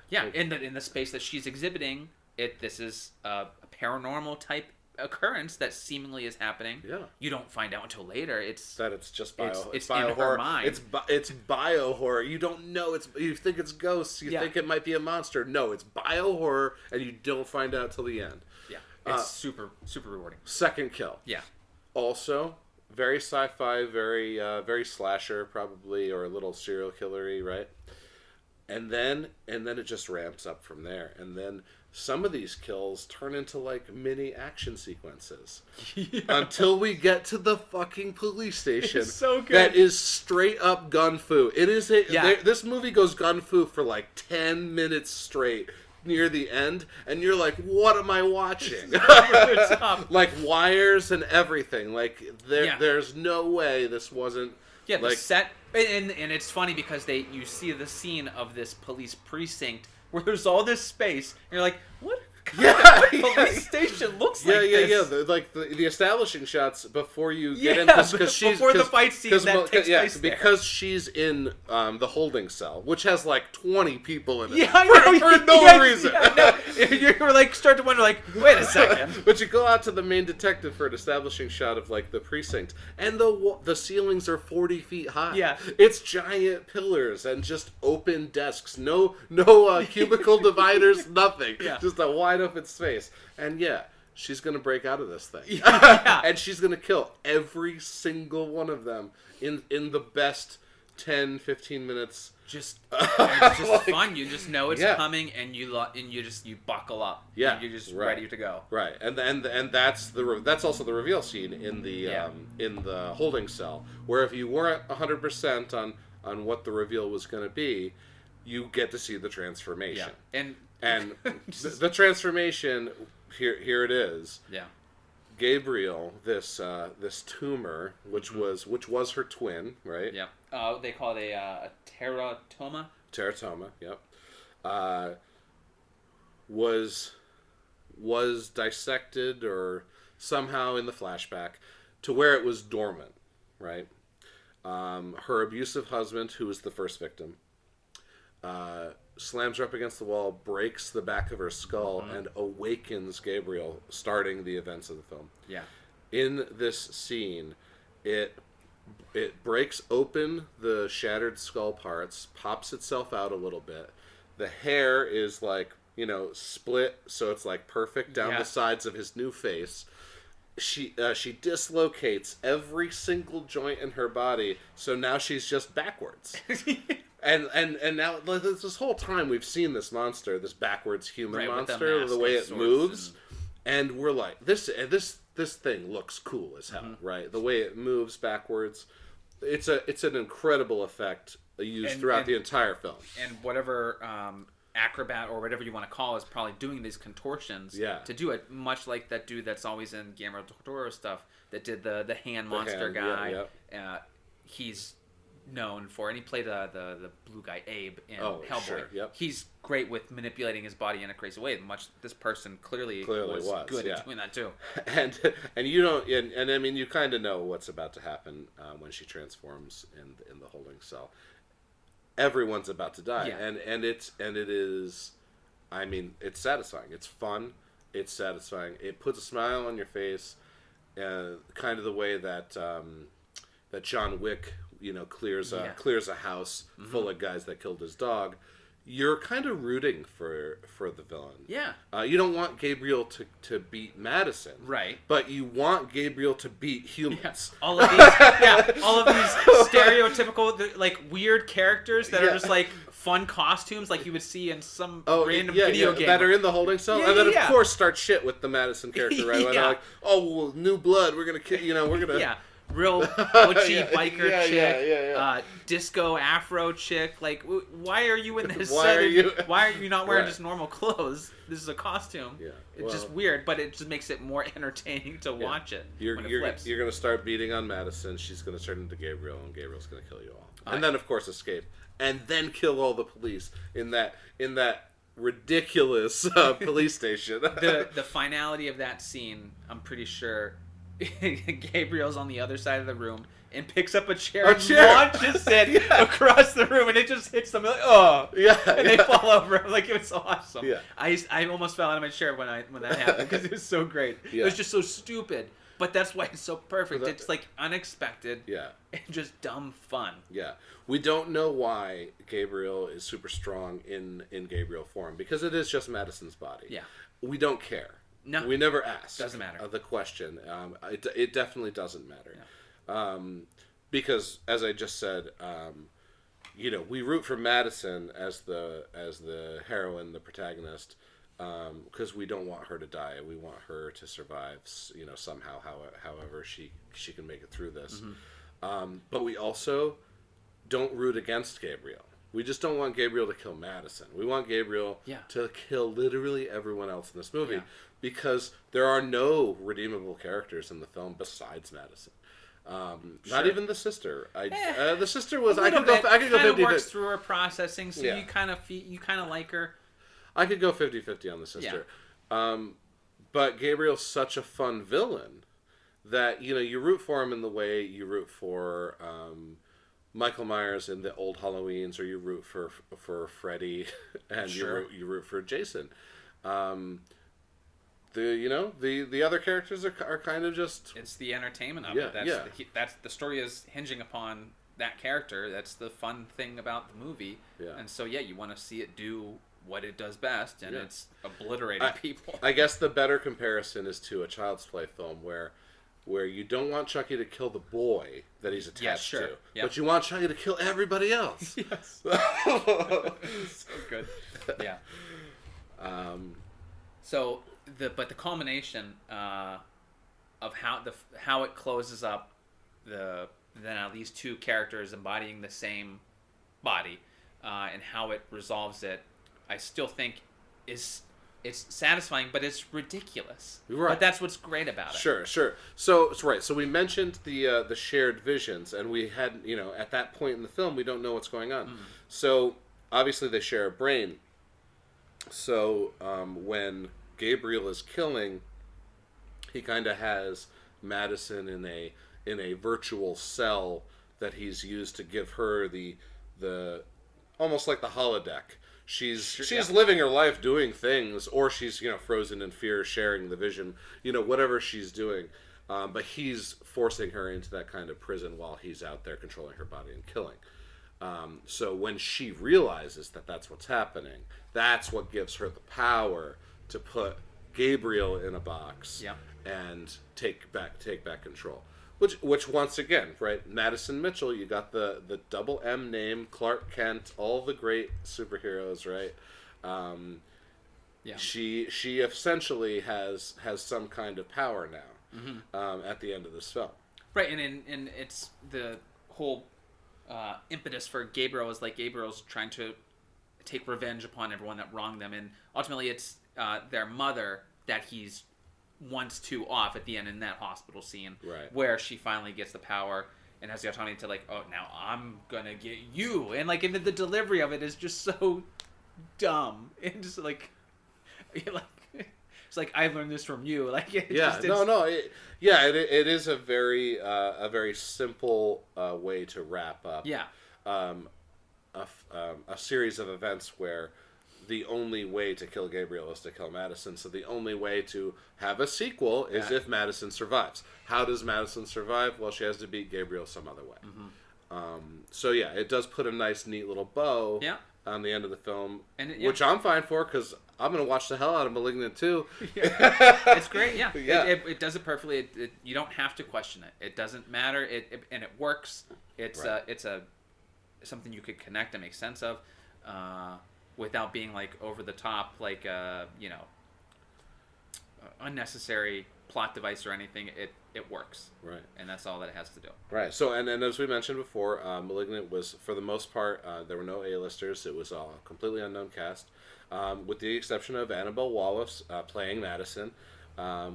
B: Yeah, in the space that she's exhibiting, this is a paranormal type occurrence that seemingly is happening.
A: Yeah.
B: You don't find out until later. It's
A: just
B: it's
A: bio
B: in
A: horror.
B: her mind.
A: It's bio horror. You don't know. You think it's ghosts. You think it might be a monster. No, it's bio horror, and you don't find out till the end.
B: Yeah, it's super rewarding.
A: Second kill.
B: Yeah.
A: Also, very sci-fi, very slasher probably, or a little serial killery, right? And then it just ramps up from there, and then some of these kills turn into like mini action sequences until we get to the fucking police station.
B: It's so good.
A: That is straight up gun fu. It is this movie goes gun fu for like 10 minutes straight near the end, and you're like, what am I watching? Like wires and everything. Like there's no way this wasn't.
B: Yeah, the set, and it's funny because you see the scene of this police precinct where there's all this space, and you're like, what
A: Yeah,
B: police station looks
A: yeah,
B: like
A: yeah,
B: this.
A: yeah. The establishing shots before you get in,
B: because
A: she's
B: before the fight scene that takes place there.
A: because she's in the holding cell, which has like 20 people in it.
B: Yeah, I know.
A: For no reason.
B: Yeah, no. You were like start to wonder, like, wait a second.
A: But you go out to the main detective for an establishing shot of like the precinct, and the ceilings are 40 feet high.
B: Yeah,
A: it's giant pillars and just open desks. No cubicle dividers. Nothing.
B: Yeah.
A: Just a wide open space. And yeah, she's gonna break out of this thing.
B: Yeah.
A: And she's gonna kill every single one of them in the best 10-15 minutes.
B: It's just fun. You just know it's
A: Yeah.
B: coming, and you buckle up.
A: Yeah,
B: and you're just
A: right.
B: ready to go.
A: Right, and that's also the reveal scene in the holding cell, where if you weren't 100% on what the reveal was going to be, you get to see the transformation.
B: Yeah,
A: and the transformation here it is.
B: Yeah.
A: Gabriel, this tumor, which was her twin, right?
B: Yeah. They call it a teratoma.
A: Teratoma, yep. Was dissected or somehow in the flashback to where it was dormant, right? Her abusive husband, who was the first victim, slams her up against the wall, breaks the back of her skull, and awakens Gabriel, starting the events of the film.
B: Yeah.
A: In this scene, it breaks open the shattered skull parts, pops itself out a little bit. The hair is like, split, so it's like perfect down the sides of his new face. She dislocates every single joint in her body, so now she's just backwards. And now this whole time we've seen this monster, this backwards human monster, the way it moves, and we're like, this thing looks cool as hell, right? The way it moves backwards, it's an incredible effect used throughout the entire film.
B: And whatever acrobat or whatever you want to call is probably doing these contortions to do it, much like that dude that's always in Guillermo del Toro stuff that did the hand monster guy. He's known for, and he played the blue guy Abe in Hellboy.
A: Sure, yep.
B: He's great with manipulating his body in a crazy way. This person clearly was good at doing that too.
A: And you don't, and I mean, you kind of know what's about to happen when she transforms in the holding cell. Everyone's about to die, and it is, I mean, it's satisfying. It's fun. It's satisfying. It puts a smile on your face, kind of the way that that John Wick, clears a house full of guys that killed his dog. You're kind of rooting for the villain.
B: Yeah.
A: You don't want Gabriel to beat Madison.
B: Right.
A: But you want Gabriel to beat humans.
B: Yeah. All of these stereotypical, like, weird characters that are just, like, fun costumes like you would see in some random video game.
A: That are in the holding cell. And then, of course, start shit with the Madison character, right? When they're like, well, new blood, we're going to kill, we're going to...
B: Yeah. Real butchy biker chick, disco afro chick. Like, why are you in this? Why are you not wearing just normal clothes? This is a costume. Yeah, it's just weird, but it just makes it more entertaining to watch it.
A: You're going to start beating on Madison. She's going to turn into Gabriel, and Gabriel's going to kill you all, and then of course escape, and then kill all the police in that ridiculous police station.
B: The finality of that scene, I'm pretty sure. Gabriel's on the other side of the room and picks up a chair and launches it across the room, and it just hits them like, and they fall over. Like, it was so awesome. Yeah. I almost fell out of my chair when that happened because it was so great. It was just so stupid, but that's why it's so perfect. It's like unexpected, and just dumb fun.
A: Yeah, we don't know why Gabriel is super strong in Gabriel form, because it is just Madison's body. Yeah, we don't care. No, we never asked.
B: Doesn't matter.
A: The question. It definitely doesn't matter, because as I just said, we root for Madison as the heroine, the protagonist, because we don't want her to die. We want her to survive, somehow, however she can make it through this. Mm-hmm. But we also don't root against Gabriel. We just don't want Gabriel to kill Madison. We want Gabriel to kill literally everyone else in this movie, because there are no redeemable characters in the film besides Madison. Not even the sister. The sister was. I could go 50-50.
B: Works through her processing, so you kind of like her.
A: I could go 50-50 on the sister. But Gabriel's such a fun villain that you root for him in the way you root for Michael Myers in the old Halloweens, or you root for Freddy, and
B: Sure.
A: you root for Jason. Um, the other characters are kind of just
B: It's the entertainment of
A: yeah
B: it.
A: yeah
B: That's the story is hinging upon that character. That's the fun thing about the movie.
A: yeah.
B: And so you want to see it do what it does best, and
A: Yeah.
B: it's obliterating
A: I,
B: people.
A: I guess the better comparison is to a Child's Play film where you don't want Chucky to kill the boy that he's attached
B: sure.
A: to,
B: Yeah.
A: but you want Chucky to kill everybody else.
B: Yes. So good. Yeah. So the culmination of how it closes up these two characters embodying the same body, and how it resolves it, I still think it's satisfying, but it's ridiculous.
A: Right.
B: But that's what's great about it.
A: Sure. So it's right. So we mentioned the shared visions, and we had at that point in the film we don't know what's going on. So obviously they share a brain. So when Gabriel is killing, he kind of has Madison in a virtual cell that he's used to give her the almost like the holodeck. She's living her life doing things, or she's frozen in fear, sharing the vision, whatever she's doing. But he's forcing her into that kind of prison while he's out there controlling her body and killing. So when she realizes that that's what's happening, that's what gives her the power to put Gabriel in a box
B: Yeah.
A: and take back control. Which once again, right? Madison Mitchell, you got the double M name, Clark Kent, all the great superheroes, right?
B: Yeah.
A: She essentially has some kind of power now at the end of this film.
B: Right, and it's the whole impetus for Gabriel is like Gabriel's trying to take revenge upon everyone that wronged them, and ultimately it's their mother that he's wants to off at the end in that hospital scene,
A: Right.
B: where she finally gets the power and has the autonomy to oh, now I'm gonna get you, and and the delivery of it is just so dumb and just it's like I learned this from you, it
A: is a very simple way to wrap up a series of events where the only way to kill Gabriel is to kill Madison. So the only way to have a sequel is if Madison survives. How does Madison survive? Well, she has to beat Gabriel some other way. So it does put a nice, neat little bow on the end of the film, which I'm fine for because I'm going to watch the hell out of Malignant too.
B: It's great. Yeah,
A: Yeah.
B: It does it perfectly. You don't have to question it. It doesn't matter. And it works. It's
A: Right.
B: it's something you could connect and make sense of. Without being over the top, unnecessary plot device or anything. It works,
A: Right.
B: and that's all that it has to do.
A: Right. So, and as we mentioned before, Malignant was, for the most part, there were no A-listers. It was a completely unknown cast, with the exception of Annabelle Wallis playing Madison.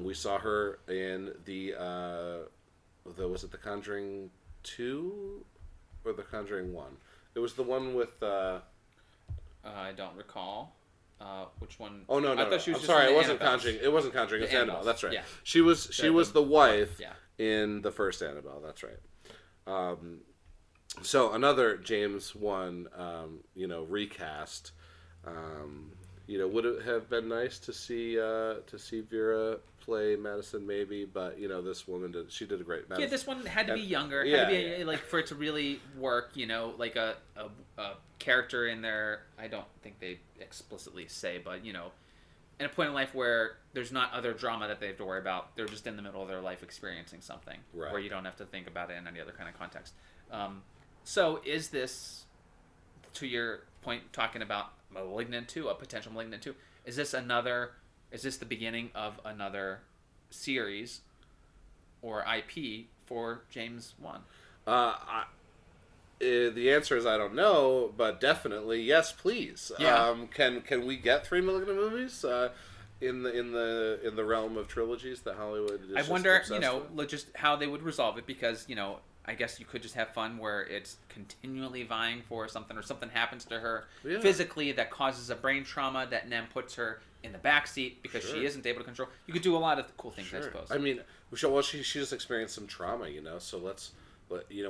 A: We saw her in was it The Conjuring 2 or The Conjuring 1? It was the one with...
B: I don't recall which one.
A: Oh no!
B: I thought she was
A: I'm
B: just
A: sorry.
B: in
A: It
B: the
A: wasn't
B: Annabelles.
A: Conjuring. It wasn't Conjuring.
B: The
A: It's Annabelle.
B: Annabelles,
A: That's right.
B: yeah.
A: She was the wife
B: yeah.
A: in the first Annabelle. That's right. So another James Wan, recast. Would it have been nice to see Vera play Madison? Maybe, but this woman did. She did a great. Madison.
B: Yeah, this one had to be younger.
A: Yeah,
B: Had to be for it to really work. A character in there. I don't think they explicitly say, but in a point in life where there's not other drama that they have to worry about. They're just in the middle of their life experiencing something
A: Right.
B: where you don't have to think about it in any other kind of context. So is this, to your point, talking about Malignant 2, a potential Malignant 2, is this the beginning of another series or IP for James Wan?
A: The answer is I don't know, but definitely yes, please.
B: Yeah.
A: Can we get 3 Malignant movies in the realm of trilogies that Hollywood is
B: I
A: just
B: wonder,
A: obsessed with?
B: just how they would resolve it, because I guess you could just have fun where it's continually vying for something, or something happens to her
A: Yeah.
B: physically that causes a brain trauma that then puts her in the backseat because
A: Sure.
B: she isn't able to control. You could do a lot of cool things, I
A: Sure.
B: suppose.
A: I mean, well, she just experienced some trauma, so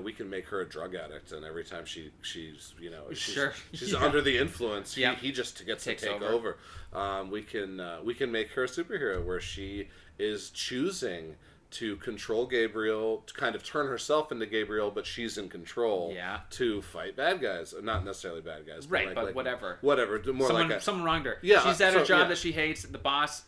A: we can make her a drug addict, and every time she's she's
B: Yeah.
A: under the influence,
B: Yeah.
A: he just gets to
B: Takes
A: take over. We can make her a superhero where she is choosing to control Gabriel, to kind of turn herself into Gabriel, but she's in control.
B: Yeah.
A: To fight bad guys, not necessarily bad guys,
B: Right, but whatever.
A: Whatever, more
B: Someone wronged her.
A: Yeah,
B: She's at a
A: so,
B: job
A: yeah.
B: that she hates. The boss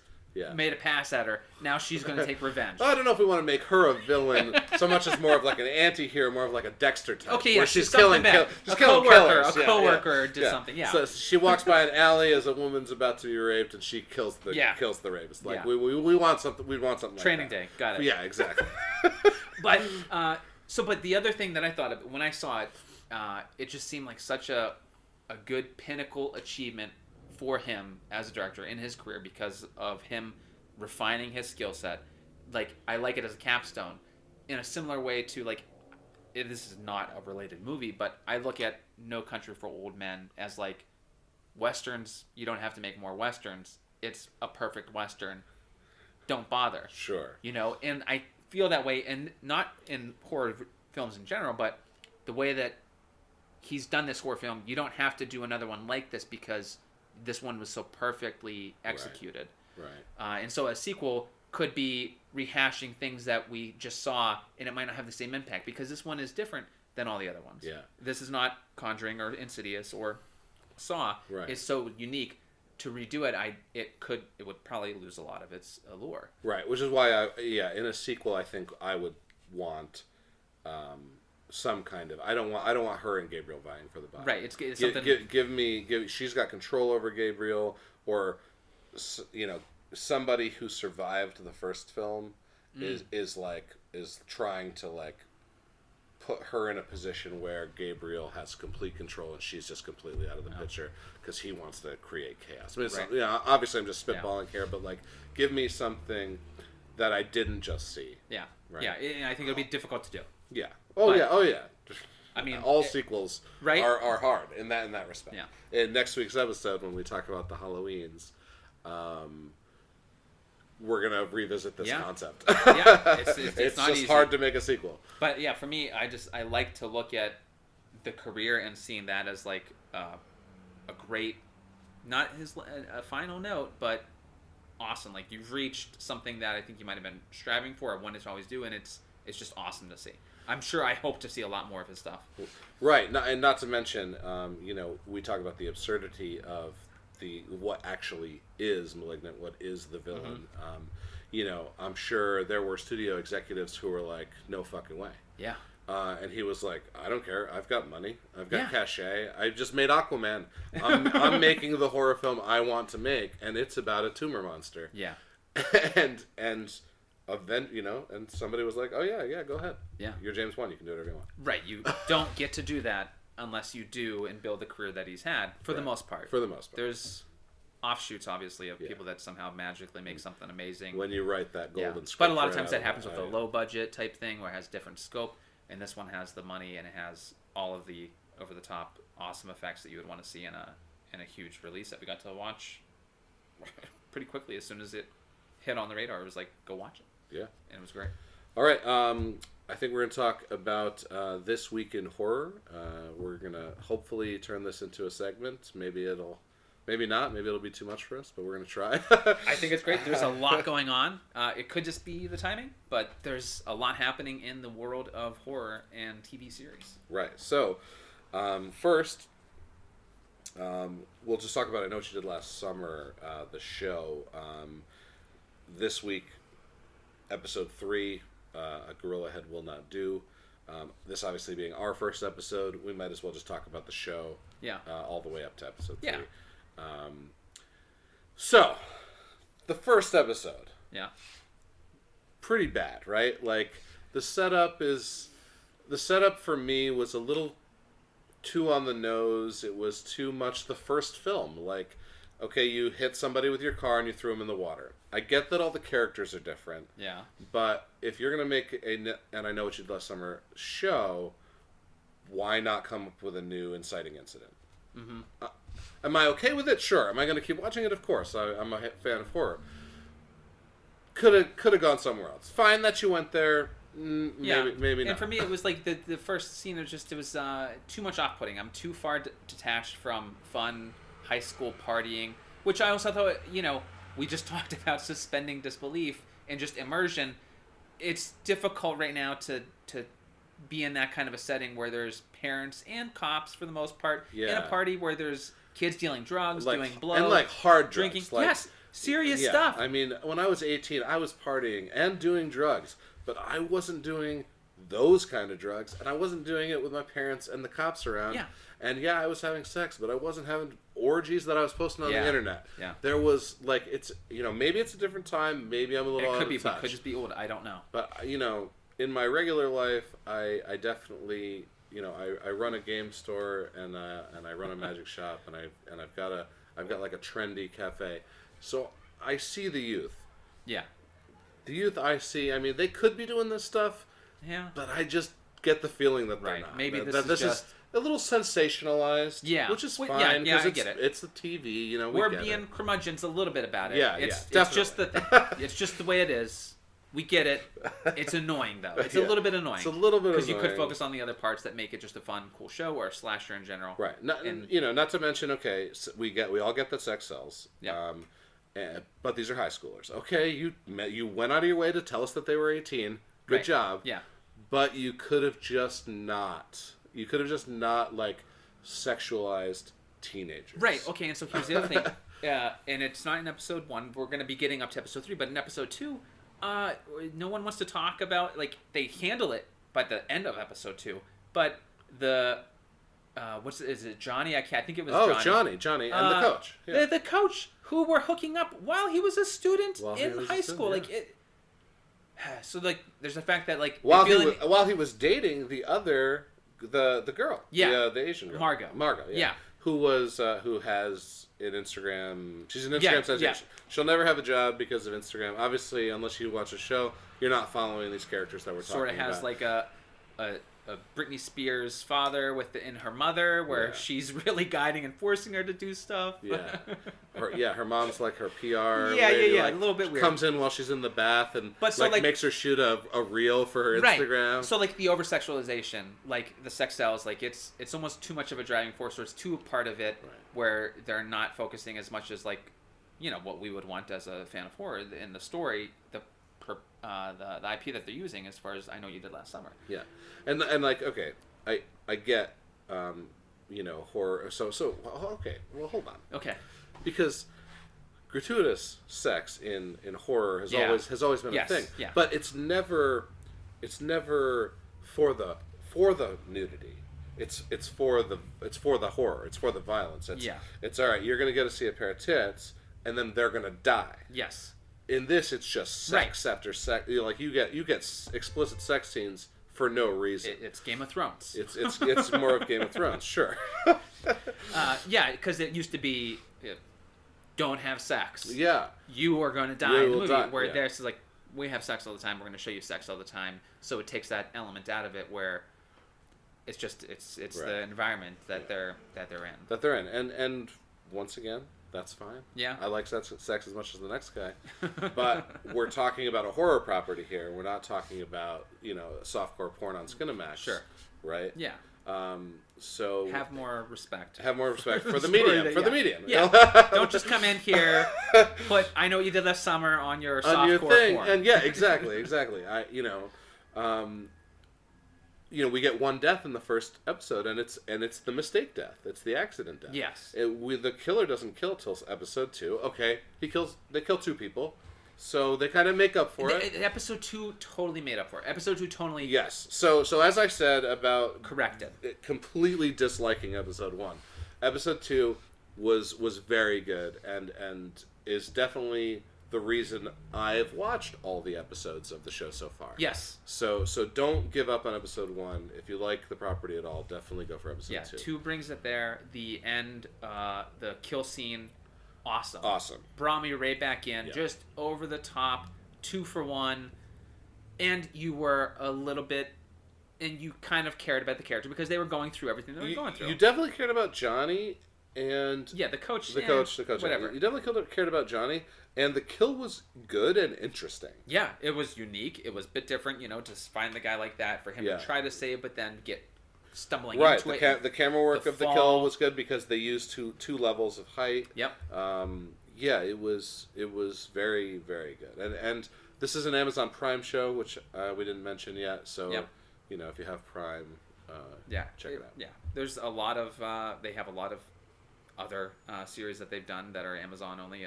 B: made a pass at her. Now she's going to take revenge.
A: I don't know if we want to make her a villain so much as more of like an anti-hero, more of like a Dexter type.
B: Okay,
A: where
B: yeah,
A: she's
B: something
A: killing,
B: bad.
A: she's
B: A
A: killing
B: coworker,
A: killers.
B: a coworker did something. Yeah.
A: So she walks by an alley as a woman's about to be raped, and she kills the rapist. Like we want something. We want something.
B: Training
A: like that.
B: day. Got it.
A: Yeah, exactly.
B: But the other thing that I thought of when I saw it, it just seemed like such a good pinnacle achievement for him as a director in his career because of him refining his skill set. Like, I like it as a capstone in a similar way to, like, this is not a related movie, but I look at No Country for Old Men as like westerns. You don't have to make more westerns. It's a perfect western. Don't bother.
A: Sure.
B: And I feel that way, and not in horror films in general, but the way that he's done this horror film, you don't have to do another one like this because this one was so perfectly executed.
A: Right.
B: And so a sequel could be rehashing things that we just saw, and it might not have the same impact because this one is different than all the other ones.
A: Yeah.
B: This is not Conjuring or Insidious or Saw.
A: Right.
B: It's so unique. To redo it, it would probably lose a lot of its allure.
A: Right, which is why in a sequel I think I would want some kind of I don't want her and Gabriel vying for the body.
B: Right, it's something.
A: Give me she's got control over Gabriel, or somebody who survived the first film is trying to like put her in a position where Gabriel has complete control and she's just completely out of the picture because he wants to create chaos. I mean, obviously I'm just spitballing here, but like, give me something that I didn't just see.
B: Yeah,
A: right.
B: Yeah, and I think it'll be difficult to do.
A: Yeah.
B: But,
A: yeah.
B: I mean,
A: all sequels
B: right?
A: are hard in that respect.
B: Yeah.
A: In next week's episode, when we talk about the Halloweens, we're gonna revisit this concept.
B: Yeah, it's not
A: just
B: easy.
A: hard to make a sequel.
B: But yeah, for me, I like to look at the career and seeing that as like a great, not a final note, but awesome. Like, you've reached something that I think you might have been striving for, or one is always do, and it's just awesome to see. I'm sure I hope to see a lot more of his stuff.
A: Right, and not to mention, we talk about the absurdity of what actually is Malignant, what is the villain. I'm sure there were studio executives who were like, no fucking way.
B: Yeah.
A: And he was like, I don't care. I've got money. I've got cachet. I just made Aquaman. I'm making the horror film I want to make, and it's about a tumor monster.
B: Yeah.
A: and then, and somebody was like, oh yeah, go ahead.
B: Yeah.
A: You're James Wan. You can do whatever you want.
B: Right. You don't get to do that unless you do and build the career that he's had, for the most part.
A: For the most part.
B: There's offshoots, obviously, of people that somehow magically make something amazing.
A: When you write that golden script.
B: But a lot of times that happens with a low budget type thing where it has different scope, and this one has the money and it has all of the over the top awesome effects that you would want to see in a huge release that we got to watch pretty quickly. As soon as it hit on the radar, it was like, go watch it.
A: Yeah.
B: And it was great.
A: All right, I think we're going to talk about This Week in Horror. We're going to hopefully turn this into a segment. Maybe not. Maybe it'll be too much for us, but we're going to try.
B: I think it's great. There's a lot going on. It could just be the timing, but there's a lot happening in the world of horror and TV series.
A: Right. So, first, we'll just talk about, I know what you did last summer, the show. This week, episode 3, A Gorilla Head Will Not Do. This obviously being our first episode, we might as well just talk about the show all the way up to episode 3. So, the first episode.
B: Yeah.
A: Pretty bad, right? Like, the setup for me was a little too on the nose. It was too much the first film. Like, Okay, you hit somebody with your car and you threw them in the water. I get that all the characters are different.
B: Yeah.
A: But if you're going to make and I Know What You Did Last Summer show, why not come up with a new inciting incident?
B: Mm-hmm.
A: Am I okay with it? Sure. Am I going to keep watching it? Of course. I'm a fan of horror. Could have gone somewhere else. Fine that you went there. Maybe not.
B: And for me, it was like the first scene was just, it was too much off-putting. I'm too far detached from fun high school partying, which I also thought, we just talked about suspending disbelief and just immersion. It's difficult right now to be in that kind of a setting where there's parents and cops for the most part in a party where there's kids dealing drugs, doing blow,
A: and hard
B: drinking.
A: Drugs.
B: Yes, serious stuff.
A: I mean, when I was 18, I was partying and doing drugs, but I wasn't doing those kind of drugs, and I wasn't doing it with my parents and the cops around.
B: Yeah.
A: And I was having sex, but I wasn't having orgies that I was posting on the internet.
B: Yeah.
A: There was it's maybe it's a different time. Maybe I'm a little out of touch.
B: It could just be old. I don't know.
A: But in my regular life, I definitely I run a game store and I run a magic shop and I've got like a trendy cafe, so I see the youth.
B: Yeah.
A: The youth I see. I mean, they could be doing this stuff.
B: Yeah.
A: But I just get the feeling that they're not.
B: Maybe
A: this
B: is just
A: a little sensationalized.
B: Yeah.
A: Which is fine.
B: Yeah, I get it.
A: It's the TV.
B: We're being curmudgeons a little bit about it.
A: Yeah,
B: it's
A: definitely.
B: It's just the way it is. We get it. It's annoying though. It's a little bit annoying.
A: It's a little bit
B: because you could focus on the other parts that make it just a fun, cool show or a slasher in general.
A: Right. Not to mention. Okay, so we all get that sex sells.
B: Yeah.
A: But these are high schoolers. Okay, you went out of your way to tell us that they were 18. Good job.
B: Yeah.
A: But you could have just not. You could have just not sexualized teenagers.
B: Right. Okay. And so here's the other thing. And it's not in episode 1. We're going to be getting up to episode 3, but in episode 2. No one wants to talk about, they handle it by the end of episode 2, but the is it Johnny? I think it was
A: Johnny and the coach. Yeah.
B: The coach who were hooking up while he was a student in high school.
A: Yeah.
B: So there's the fact that
A: while he was dating the other the girl, the Asian girl, Margot, who has an Instagram. She's an Instagram sensation. Yeah. She'll never have a job because of Instagram. Obviously, unless you watch a show, you're not following these characters that we're talking about.
B: Sort of has a Britney Spears father in her mother, where she's really guiding and forcing her to do stuff.
A: Yeah. Her mom's like her PR.
B: A little bit weird.
A: Comes in while she's in the bath and makes her shoot a reel for her Instagram.
B: Right. So the over sexualization, the sex sells, it's almost too much of a driving force, or it's too part of it where they're not focusing as much as what we would want as a fan of horror in the story, the IP that they're using, as far as I Know You Did Last Summer.
A: Yeah, and okay, I get horror. So okay, well hold on.
B: Okay.
A: Because gratuitous sex in horror has always been a thing.
B: Yeah.
A: But it's never for the nudity. It's for the horror. It's for the violence. It's all right. You're gonna get to see a pair of tits, and then they're gonna die.
B: Yes.
A: In this, it's just sex after sex. You get explicit sex scenes for no reason.
B: It's Game of Thrones.
A: It's more of Game of Thrones, sure.
B: Because it used to be, don't have sex.
A: Yeah.
B: You are going to die in the movie. Where there's we have sex all the time. We're going to show you sex all the time. So it takes that element out of it where it's just it's the environment that they're in. And once again, that's fine.
A: Yeah. I like sex as much as the next guy. But we're talking about a horror property here. We're not talking about, softcore porn on Skinamax.
B: Sure.
A: Right?
B: Yeah.
A: So
B: have more respect.
A: Have more respect for the medium. The medium.
B: Yeah. Don't just come in here, put I Know What You Did Last Summer on your softcore porn.
A: And exactly. We get one death in the first episode, and it's the mistake death. It's the accident death.
B: Yes.
A: The killer doesn't kill till episode 2. Okay, they kill 2 people, so they kind of make up for it.
B: Episode 2 totally made up for it. Episode 2 totally.
A: Yes. So as I said about
B: corrected,
A: completely disliking episode 1, episode 2 was very good and is definitely the reason I've watched all the episodes of the show so far.
B: Yes.
A: So don't give up on episode 1. If you like the property at all, definitely go for episode 2.
B: 2 brings it there. The end, the kill scene awesome.
A: Awesome.
B: Brought me right back in.
A: Yeah.
B: Just over the top, 2-for-1. And you were a little bit... And you kind of cared about the character because they were going through everything they were going through.
A: You definitely cared about Johnny and...
B: Yeah, the coach.
A: The coach.
B: Whatever.
A: You definitely cared about Johnny. And the kill was good and interesting.
B: Yeah, it was unique. It was a bit different, to find the guy like that, for him to try to save, but then get stumbling into it.
A: The camera work of the kill was good because they used two levels of height.
B: Yep.
A: It was very, very good. And this is an Amazon Prime show, which we didn't mention yet. So, if you have Prime, check it out.
B: Yeah, there's a lot of they have a lot of other series that they've done that are Amazon only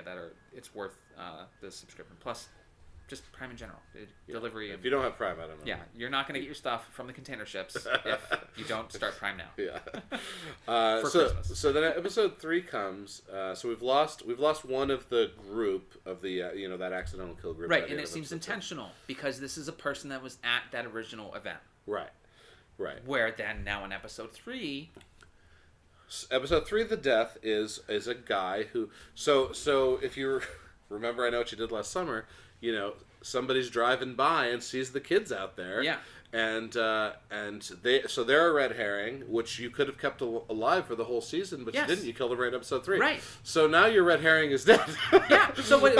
B: it's worth the subscription, plus just Prime in general. Delivery.
A: If you don't have Prime, I don't know.
B: Yeah, you're not going to get your stuff from the container ships if you don't start Prime now.
A: Yeah.
B: For Christmas.
A: So then episode 3 comes. So we've lost one of the group of the that accidental kill group.
B: Right, and it seems intentional because this is a person that was at that original event.
A: Right.
B: Where then now in episode 3.
A: Episode 3, the death is a guy who. So if you remember, I know what you did last summer. Somebody's driving by and sees the kids out there.
B: Yeah.
A: And they're a red herring, which you could have kept alive for the whole season, but you didn't. You killed him right in episode 3.
B: Right.
A: So now your red herring is dead.
B: Yeah. So what?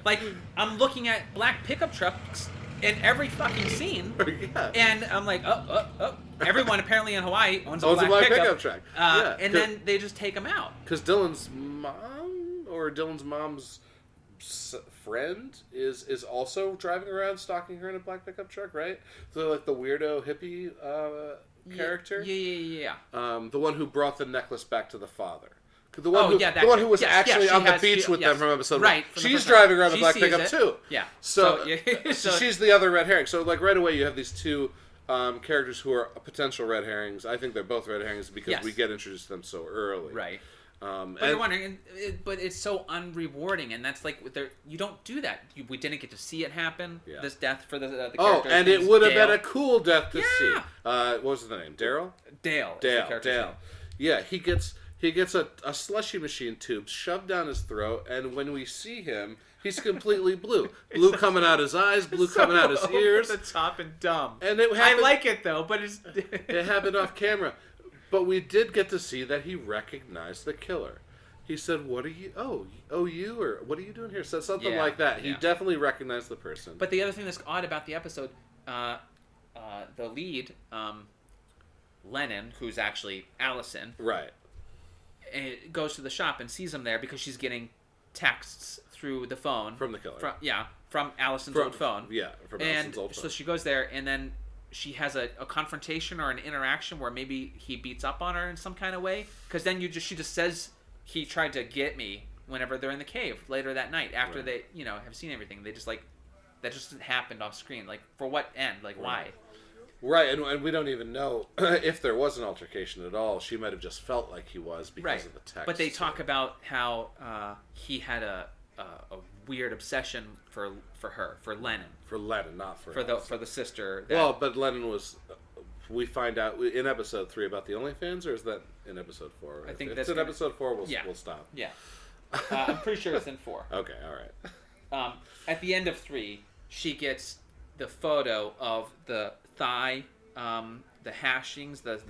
B: Like I'm looking at black pickup trucks in every fucking scene, and I'm like, oh. Everyone apparently in Hawaii owns a black pickup truck. And then they just take him out.
A: Because Dylan's mom's friend is also driving around stalking her in a black pickup truck, right? So like the weirdo hippie character.
B: Yeah.
A: The one who brought the necklace back to the father. The one who was actually on the beach with them from episode 1. She's driving around the black pickup too.
B: Yeah.
A: So she's the other red herring. So like right away you have these two characters who are potential red herrings. I think they're both red herrings because we get introduced to them so early.
B: Right. But you're wondering, but it's so unrewarding, and that's like you don't do that. We didn't get to see it happen. Yeah. This death for the character.
A: Oh, and it would have been a cool death to see. What was the name? Daryl.
B: Dale.
A: Yeah, he gets a slushy machine tube shoved down his throat, and when we see him, he's completely blue. Blue coming out his eyes, blue coming out his ears.
B: Over the top and dumb.
A: And
B: I like it though, but
A: it happened off camera. But we did get to see that he recognized the killer. He said, "What are you? Oh, you or what are you doing here?" Said something like that. He definitely recognized the person.
B: But the other thing that's odd about the episode, the lead, Lennon, who's actually Allison,
A: right,
B: goes to the shop and sees him there because she's getting texts through the phone
A: from the killer.
B: From Allison's old phone.
A: Yeah, from Allison's old phone.
B: So she goes there, and then she has a confrontation or an interaction where maybe he beats up on her in some kind of way. Because then she just says he tried to get me whenever they're in the cave later that night after they have seen everything. They just that just happened off screen. Like for what end? Like why?
A: Right, and we don't even know if there was an altercation at all. She might have just felt like he was because of the text.
B: But they talk about how he had a weird obsession for Lennon.
A: For Lennon, not for
B: the sister.
A: But Lennon was. We find out in episode 3 about the OnlyFans, or is that in episode 4?
B: I think
A: that's in episode 4. We'll stop.
B: Yeah, I'm pretty sure it's in 4.
A: Okay, all right.
B: At the end of 3, she gets the photo of the thigh, the hashings, the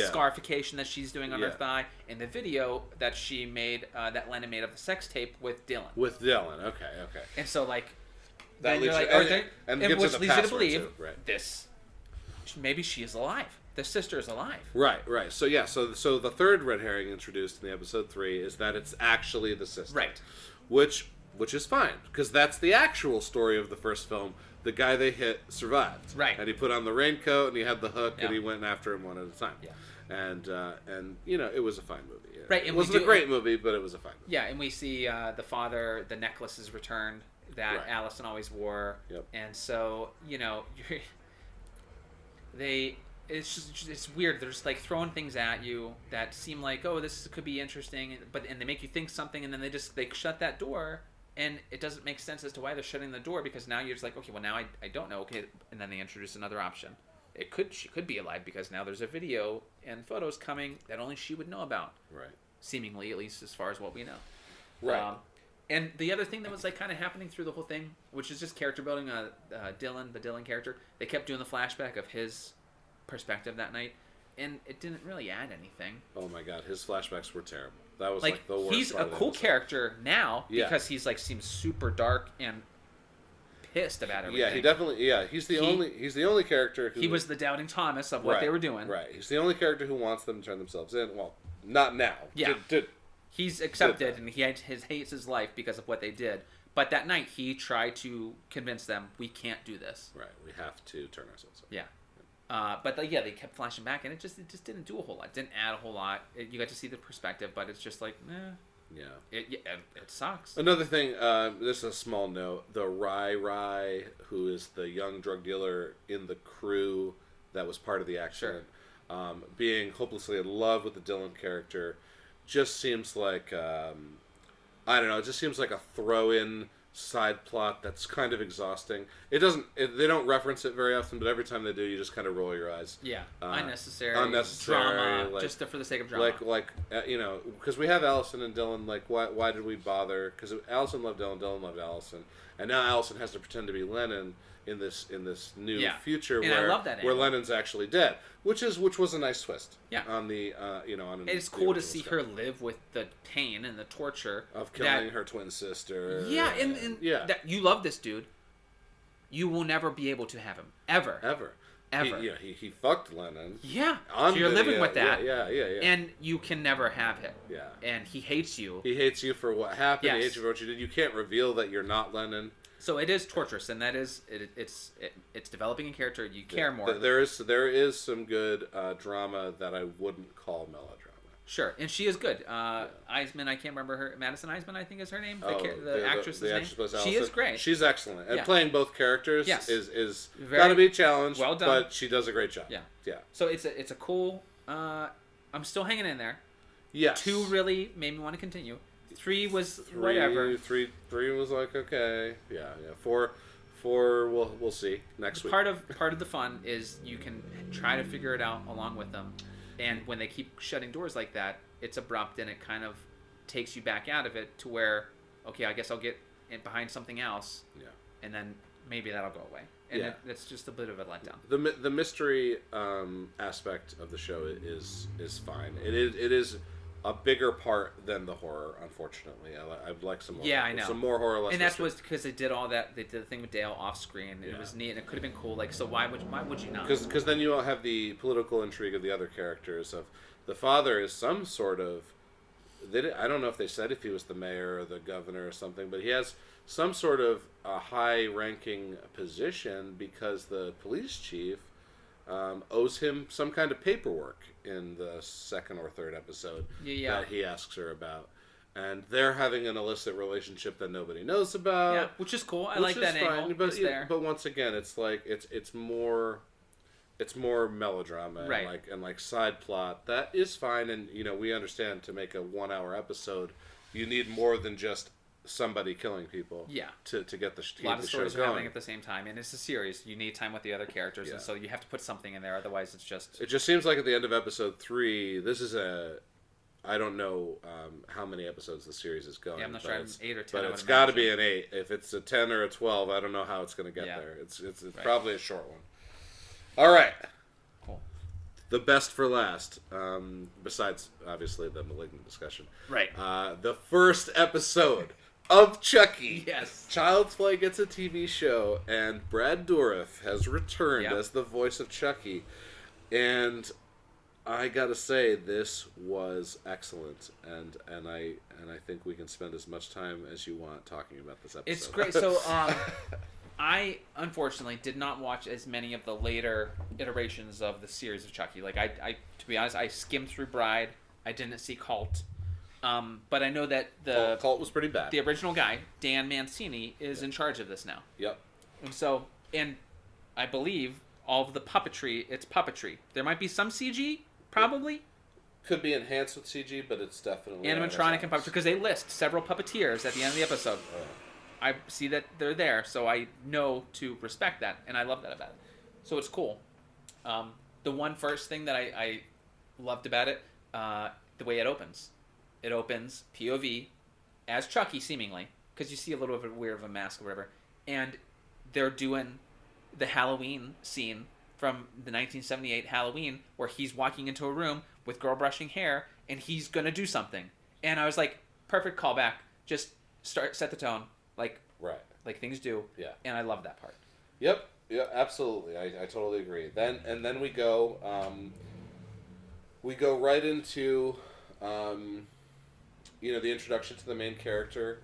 B: scarification that she's doing on her thigh, and the video that she made, that Lennon made of the sex tape with Dylan.
A: Okay.
B: And so
A: that
B: then you're like, which leads you to believe this. Maybe she is alive. The sister is alive.
A: Right. So so the third red herring introduced in the episode 3 is that it's actually the sister.
B: Right.
A: Which is fine because that's the actual story of the first film. The guy they hit survived.
B: Right.
A: And he put on the raincoat and he had the hook and he went after him one at a time.
B: Yeah.
A: And it was a fine movie. Yeah.
B: Right. And
A: it wasn't a great movie, but it was a fine movie.
B: Yeah, and we see the father, the necklace is returned that Allison always wore.
A: Yep.
B: And so, it's weird. They're just throwing things at you that seem like, oh, this could be interesting, and they make you think something, and then they shut that door. And it doesn't make sense as to why they're shutting the door because now you're just like, okay, well now I don't know. Okay, and then they introduce another option. She could be alive because now there's a video and photos coming that only she would know about.
A: Right.
B: Seemingly, at least as far as what we know.
A: Right.
B: And the other thing that was like kind of happening through the whole thing, which is just character building, Dylan, the Dylan character, they kept doing the flashback of his perspective that night, and it didn't really add anything.
A: Oh my god, his flashbacks were terrible. That was
B: Like
A: the worst.
B: he's
A: part
B: a
A: of the
B: cool
A: episode.
B: character now
A: Yeah.
B: because he's like seems super dark and pissed about everything.
A: Yeah, he definitely. Yeah, he's the only character who
B: He was the doubting Thomas of what they were doing.
A: Right. He's the only character who wants them to turn themselves in. Well, not now.
B: Yeah.
A: Did
B: He's accepted and he hates his life because of what they did. But that night he tried to convince them we can't do this.
A: right. We have to turn ourselves in.
B: Yeah. But they kept flashing back, and it just didn't do a whole lot. It didn't add a whole lot. You got to see the perspective, but it's just like,
A: Yeah.
B: it sucks.
A: Another thing, this is a small note. The Rai, who is the young drug dealer in the crew that was part of the accident, being hopelessly in love with the Dylan character, just seems like, I don't know, it just seems like a throw-in side plot that's kind of exhausting. It doesn't, they don't reference it very often, but every time they do, you just kind of roll your eyes.
B: Yeah, unnecessary
A: drama,
B: like, just for the sake of drama.
A: Because we have Allison and Dylan. Like, why did we bother? Because Allison loved Dylan loved Allison, and now Allison has to pretend to be Lennon in this new future
B: and I love that
A: where
B: angle.
A: Lennon's actually dead, which was a nice twist.
B: Yeah.
A: On the on.
B: It's cool to see her live with the pain and the torture
A: of killing her twin sister.
B: Yeah, and that you love this dude. You will never be able to have him ever.
A: He fucked Lennon.
B: Yeah. So you're living with that.
A: Yeah.
B: And you can never have him.
A: Yeah.
B: And he hates you.
A: He hates you for what happened.
B: Yes.
A: He hates you for what you did. You can't reveal that you're not Lennon.
B: So it is torturous, and that is it's developing a character. You care more.
A: There is some good drama that I wouldn't call melodrama.
B: Sure, and she is good. Eisman, I can't remember her. Madison Eisman, I think is her name. The actress's name. She is great.
A: She's excellent, and playing both characters is got to be a challenge.
B: Well done,
A: but she does a great job. Yeah.
B: So it's a cool. I'm still hanging in there.
A: Yeah.
B: 2 really made me want to continue. 3 was whatever.
A: Three was like okay. Yeah. 4 we'll see next week.
B: Part of the fun is you can try to figure it out along with them. And when they keep shutting doors like that, it's abrupt and it kind of takes you back out of it to where, okay, I guess I'll get in behind something else.
A: Yeah.
B: And then maybe that'll go away. And it's just a bit of a letdown.
A: The mystery aspect of the show is fine. It is a bigger part than the horror, unfortunately. I'd like some more.
B: Yeah, I know.
A: Some more horror, less
B: and that
A: mystery.
B: was because they did all that. They did the thing with Dale off screen. It was neat, and it could have been cool. Like, so why would you not?
A: Because then you all have the political intrigue of the other characters. Of the father is some sort of. I don't know if they said if he was the mayor or the governor or something, but he has some sort of a high-ranking position because the police chief owes him some kind of paperwork in the second or third episode that he asks her about. And they're having an illicit relationship that nobody knows about.
B: Yeah, which is cool. I like that angle.
A: But,
B: there.
A: But once again, it's like it's more melodrama
B: right.
A: and like side plot. That is fine, and we understand to make a 1-hour episode, you need more than just somebody killing people.
B: Yeah.
A: To get the
B: a lot of stories
A: show
B: are
A: going.
B: happening at the same time, and it's a series. You need time with the other characters, and so you have to put something in there. Otherwise, it's just.
A: It just seems like at the end of episode 3, this is I don't know how many episodes the series is going.
B: Yeah, I'm not sure. 8 or 10.
A: But it's got to be an 8. If it's a 10 or a 12, I don't know how it's going to get there. It's right. Probably a short one. All right.
B: Cool.
A: The best for last, besides obviously the Malignant discussion.
B: Right.
A: The first episode of Chucky.
B: Yes.
A: Child's Play gets a TV show, and Brad Dourif has returned as the voice of Chucky, and I gotta say, this was excellent, and I think we can spend as much time as you want talking about this episode.
B: It's great. So, I unfortunately did not watch as many of the later iterations of the series of Chucky. Like I to be honest, I skimmed through Bride. I didn't see Cult, but I know that
A: Cult was pretty bad.
B: The original guy, Dan Mancini, is in charge of this now.
A: Yep.
B: And I believe all of the puppetry. It's puppetry. There might be some CG. Probably.
A: Could be enhanced with CG, but it's definitely
B: animatronic and puppetry, because they list several puppeteers at the end of the episode.
A: Oh.
B: I see that they're there, so I know to respect that, and I love that about it. So it's cool. The one first thing that I loved about it, the way it opens. It opens POV, as Chucky, seemingly, because you see a little bit weird of a mask or whatever, and they're doing the Halloween scene from the 1978 Halloween where he's walking into a room with girl brushing hair and he's gonna do something. And I was like, perfect callback. Just set the tone, like things do.
A: Yeah.
B: And I love that part.
A: Yep. Yeah, absolutely. I totally agree. Then we go right into the introduction to the main character,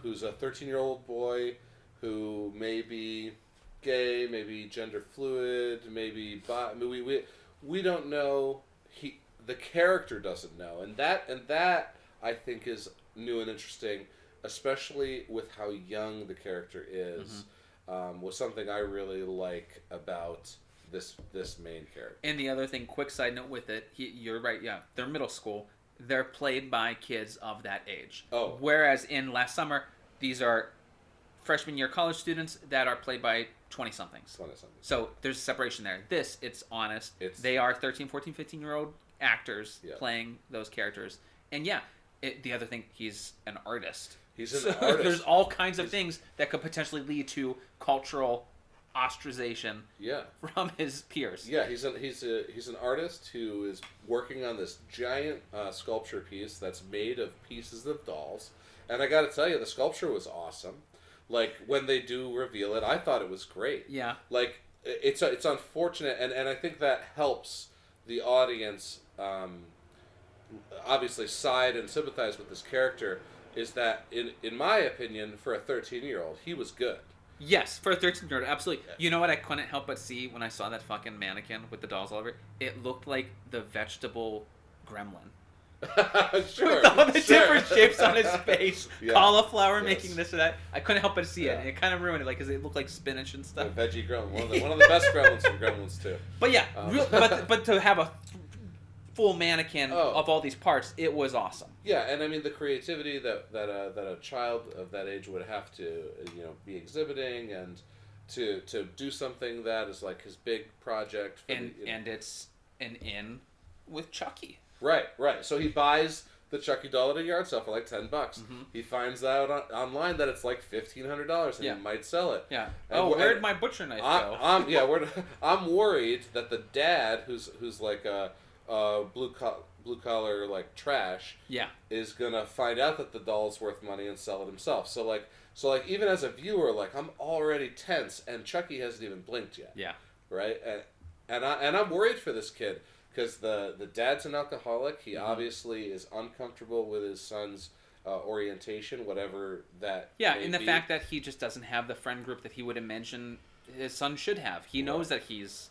A: who's a 13-year-old boy who may be gay, maybe gender fluid, maybe we don't know. The character doesn't know, and that I think is new and interesting, especially with how young the character is. Was something I really like about this main character.
B: And the other thing, quick side note with it, you're right. Yeah, they're middle school. They're played by kids of that age.
A: Oh,
B: whereas in Last Summer, these are freshman year college students that are played by 20-somethings.
A: 20-somethings.
B: So there's a separation there. It's honest. They are 13, 14, 15-year-old actors playing those characters. And the other thing, he's an artist.
A: He's an artist.
B: There's all kinds of things that could potentially lead to cultural ostracization from his peers.
A: Yeah, he's an artist who is working on this giant sculpture piece that's made of pieces of dolls. And I got to tell you, the sculpture was awesome. Like, when they do reveal it, I thought it was great.
B: Yeah.
A: Like, it's unfortunate, and I think that helps the audience obviously side and sympathize with this character, is that, in my opinion, for a 13-year-old, he was good.
B: Yes, for a 13-year-old, absolutely. You know what I couldn't help but see when I saw that fucking mannequin with the dolls all over it? It looked like the vegetable gremlin.
A: Sure.
B: With all the different shapes on his face, cauliflower making this or that. I couldn't help but see it, and it kind of ruined it, like, because it looked like spinach and stuff.
A: The veggie gremlin, one of the best gremlins from Gremlins 2.
B: But yeah, but to have a full mannequin of all these parts, it was awesome.
A: Yeah, and I mean the creativity that a child of that age would have to be exhibiting, and to do something that is like his big project.
B: And it's an in with Chucky.
A: Right. So he buys the Chucky doll at a yard sale for like $10. He finds out online that it's like $1,500, and he might sell it.
B: Yeah. And where'd my butcher knife
A: go? I'm worried that the dad, who's like a blue collar like trash, is gonna find out that the doll's worth money and sell it himself. So like even as a viewer, like, I'm already tense, and Chucky hasn't even blinked yet.
B: Yeah.
A: Right. And I'm worried for this kid. Because the dad's an alcoholic. He obviously is uncomfortable with his son's orientation, whatever that may
B: and the
A: be.
B: fact that he just doesn't have the friend group that he would imagine his son should have. He knows that he's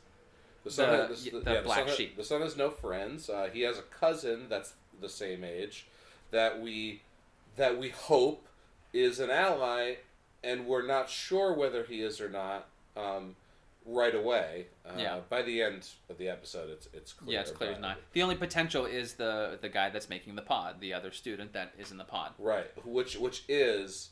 B: the black sheep.
A: The son has no friends. He has a cousin that's the same age that we hope is an ally, and we're not sure whether he is or not. Right away. By the end of the episode, it's clear.
B: Yeah, it's clear he's not. The only potential is the guy that's making the pod, the other student that is in the pod.
A: Right, which is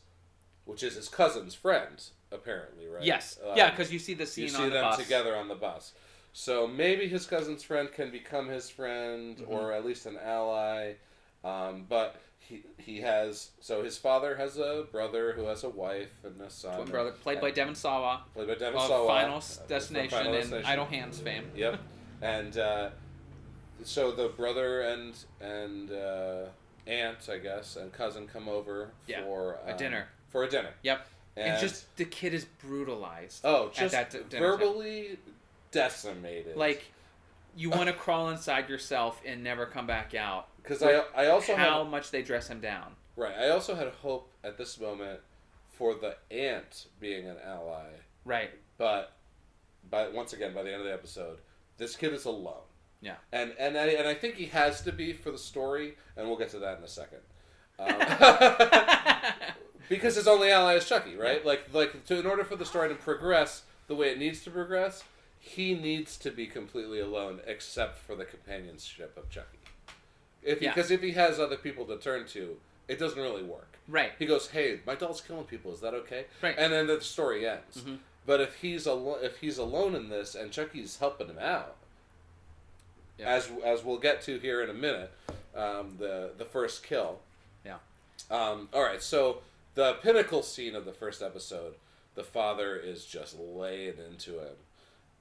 A: his cousin's friend, apparently, right?
B: Yes. Because you see the scene on the bus. You see
A: them together on the bus. So maybe his cousin's friend can become his friend, or at least an ally. But he has, so his father has a brother who has a wife and a son.
B: Twin brother, played by Devon Sawa.
A: Played by Devon
B: of
A: Sawa.
B: Final Destination and Idle Hands fame.
A: Yep. And so the brother and aunt, I guess, and cousin come over for
B: a dinner.
A: For a dinner.
B: Yep. And just the kid is brutalized.
A: Oh, just
B: at that
A: verbally decimated.
B: Like, you want to crawl inside yourself and never come back out.
A: Because I also
B: how much they dress him down.
A: Right. I also had hope at this moment for the aunt being an ally.
B: Right.
A: But once again, by the end of the episode, this kid is alone.
B: Yeah.
A: And I think he has to be for the story, and we'll get to that in a second. Because his only ally is Chucky, right? Yeah. In order for the story to progress the way it needs to progress, he needs to be completely alone, except for the companionship of Chucky. Because if he has other people to turn to, it doesn't really work.
B: Right.
A: He goes, "Hey, my doll's killing people. Is that okay?"
B: Right.
A: And then the story ends. Mm-hmm. But if he's alone in this, and Chucky's helping him out, as we'll get to here in a minute, the first kill.
B: Yeah.
A: All right, so the pinnacle scene of the first episode, the father is just laying into him,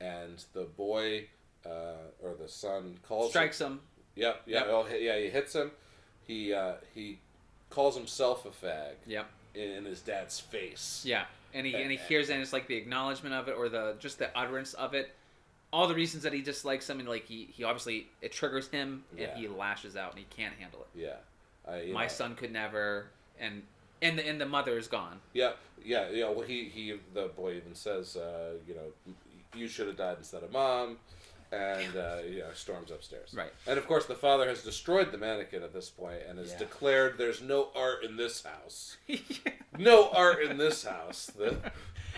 A: and the boy or the son calls
B: Strikes him.
A: Yep, yeah,
B: Yep.
A: oh, yeah. He hits him. He calls himself a fag.
B: Yep.
A: In his dad's face.
B: Yeah, and he hears it, and it's like the acknowledgement of it, or the utterance of it. All the reasons that he dislikes him, and like he obviously it triggers him, and he lashes out, and he can't handle it.
A: Yeah,
B: my son could never, and the mother is gone.
A: Yeah. Well, the boy even says, you should have died instead of mom, and storms upstairs.
B: Right.
A: And of course, the father has destroyed the mannequin at this point, and has declared, "There's no art in this house. No art in this house."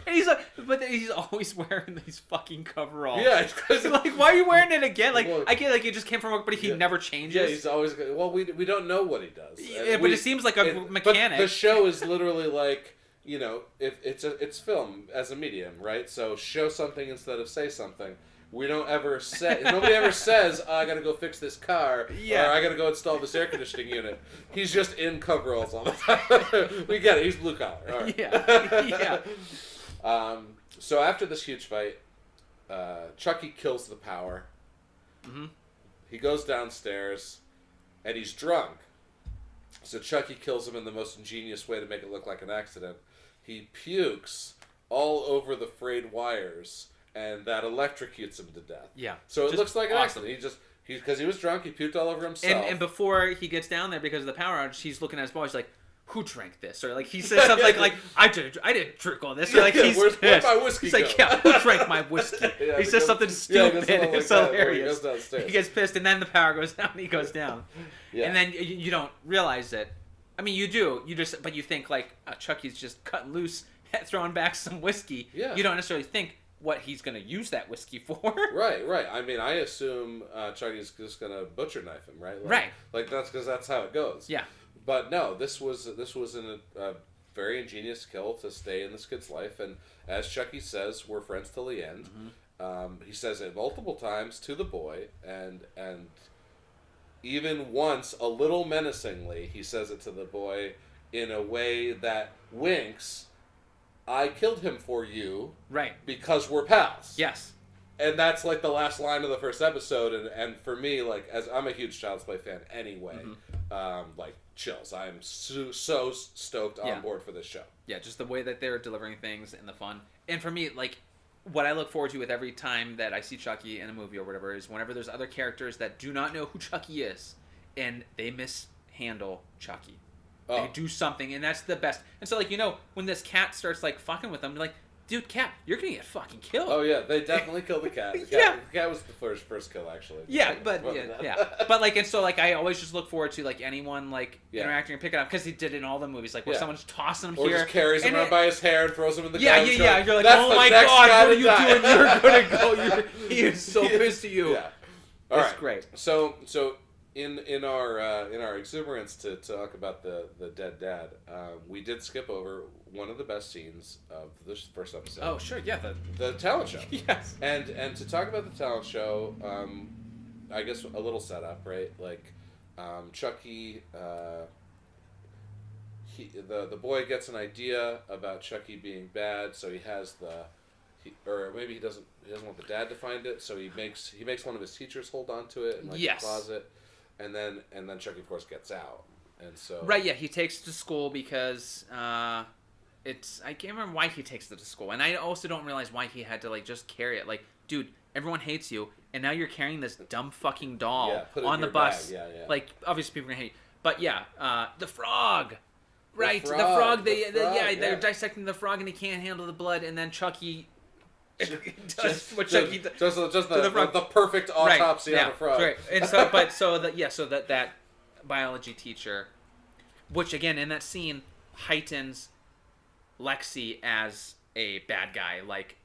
B: And he's like, but he's always wearing these fucking coveralls.
A: Yeah, because
B: like, why are you wearing it again? Like,
A: well,
B: I get like he just came from work, but he never changes.
A: Yeah, he's always. Well, we don't know what he does.
B: Yeah, but it seems like a mechanic.
A: But the show is literally like, if it's film as a medium, right? So show something instead of say something. We don't ever say. Nobody ever says, I gotta go fix this car, or I gotta go install this air conditioning unit. He's just in coveralls all the time. We get it. He's blue collar. All right.
B: Yeah.
A: So after this huge fight, Chucky kills the power.
B: Mm-hmm.
A: He goes downstairs, and he's drunk. So Chucky kills him in the most ingenious way to make it look like an accident. He pukes all over the frayed wires, and that electrocutes him to death.
B: Yeah.
A: So it looks like an accident. Because he was drunk, he puked all over himself.
B: And before he gets down there, because of the power outage, he's looking at his boy. He's like, "Who drank this?" Or like he says something like, "I didn't drink all this." Or like
A: where's my whiskey?
B: He's like, "Yeah, who drank my whiskey?" He says something stupid. It's hilarious. He gets pissed, and then the power goes down. And he goes down, and then you don't realize it. I mean, you do. But you think like Chucky's just cutting loose, throwing back some whiskey.
A: Yeah.
B: You don't necessarily think what he's going to use that whiskey for.
A: Right. I mean, I assume Chucky's just going to butcher knife him, right?
B: Right.
A: Like that's because that's how it goes.
B: Yeah.
A: But no, this was a very ingenious kill to stay in this kid's life, and as Chucky says, we're friends till the end. Mm-hmm. He says it multiple times to the boy, and even once, a little menacingly, he says it to the boy in a way that winks. I killed him for you,
B: right?
A: Because we're pals.
B: Yes.
A: And that's like the last line of the first episode, and for me, like as I'm a huge Child's Play fan anyway, like chills. I'm so stoked on board for this show.
B: Yeah, just the way that they're delivering things and the fun. And for me, like what I look forward to with every time that I see Chucky in a movie or whatever is whenever there's other characters that do not know who Chucky is, and they mishandle Chucky. Oh. They do something, and that's the best. And so, like, when this cat starts, like, fucking with them, you're like, dude, cat, you're gonna get fucking killed.
A: Oh, yeah, they definitely killed the cat. The cat was the first kill, actually.
B: Yeah, but like, and so, like, I always just look forward to, like, anyone, like, interacting and picking up, because he did it in all the movies, like, where someone's tossing him
A: or
B: here.
A: Or just carries him around by his hair and throws him in the
B: garbage. Yeah, you're like, oh my god, what are you doing? You're gonna go. He is so pissed at you.
A: Yeah. All right.
B: Great.
A: So in our exuberance to talk about the dead dad, we did skip over one of the best scenes of this first episode.
B: Oh sure, yeah,
A: the talent show.
B: Yes.
A: And to talk about the talent show, I guess a little setup, right? Like Chucky, the boy gets an idea about Chucky being bad, so he has or maybe he doesn't want the dad to find it, so he makes one of his teachers hold on to it in like the closet. And then Chucky, of course, gets out, and so
B: he takes it to school because I can't remember why he takes it to school, and I also don't realize why he had to like just carry it. Like, dude, everyone hates you, and now you're carrying this dumb fucking doll on the bus.
A: Yeah.
B: Like, obviously people are gonna hate you, but the frog, right? The frog. They're dissecting the frog, and he can't handle the blood, and then Chucky.
A: Just the perfect autopsy on a frog.
B: Right. And so that biology teacher, which again in that scene heightens Lexi as a bad guy, like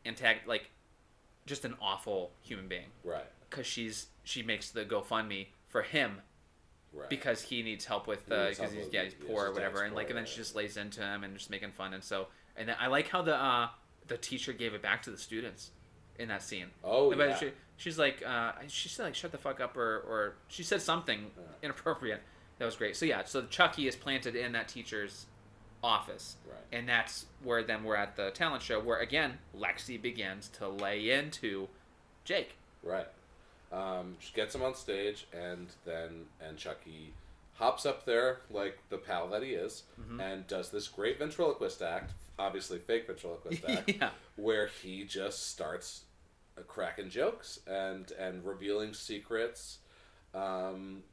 B: just an awful human being.
A: Right.
B: Because she makes the GoFundMe for him. Right. Because he needs help with because he's poor or whatever, and then she just lays into him and just making fun, and then I like how the teacher gave it back to the students in that scene.
A: Oh, yeah.
B: She's like, she said, like, shut the fuck up, or she said something inappropriate. That was great. So yeah, so Chucky is planted in that teacher's office,
A: Right.
B: and that's where then we're at the talent show where again Lexi begins to lay into Jake.
A: Right. She gets him on stage, and Chucky hops up there like the pal that he is, and does this great ventriloquist act, obviously fake ventriloquist act,
B: Yeah.
A: where he just starts cracking jokes and revealing secrets, and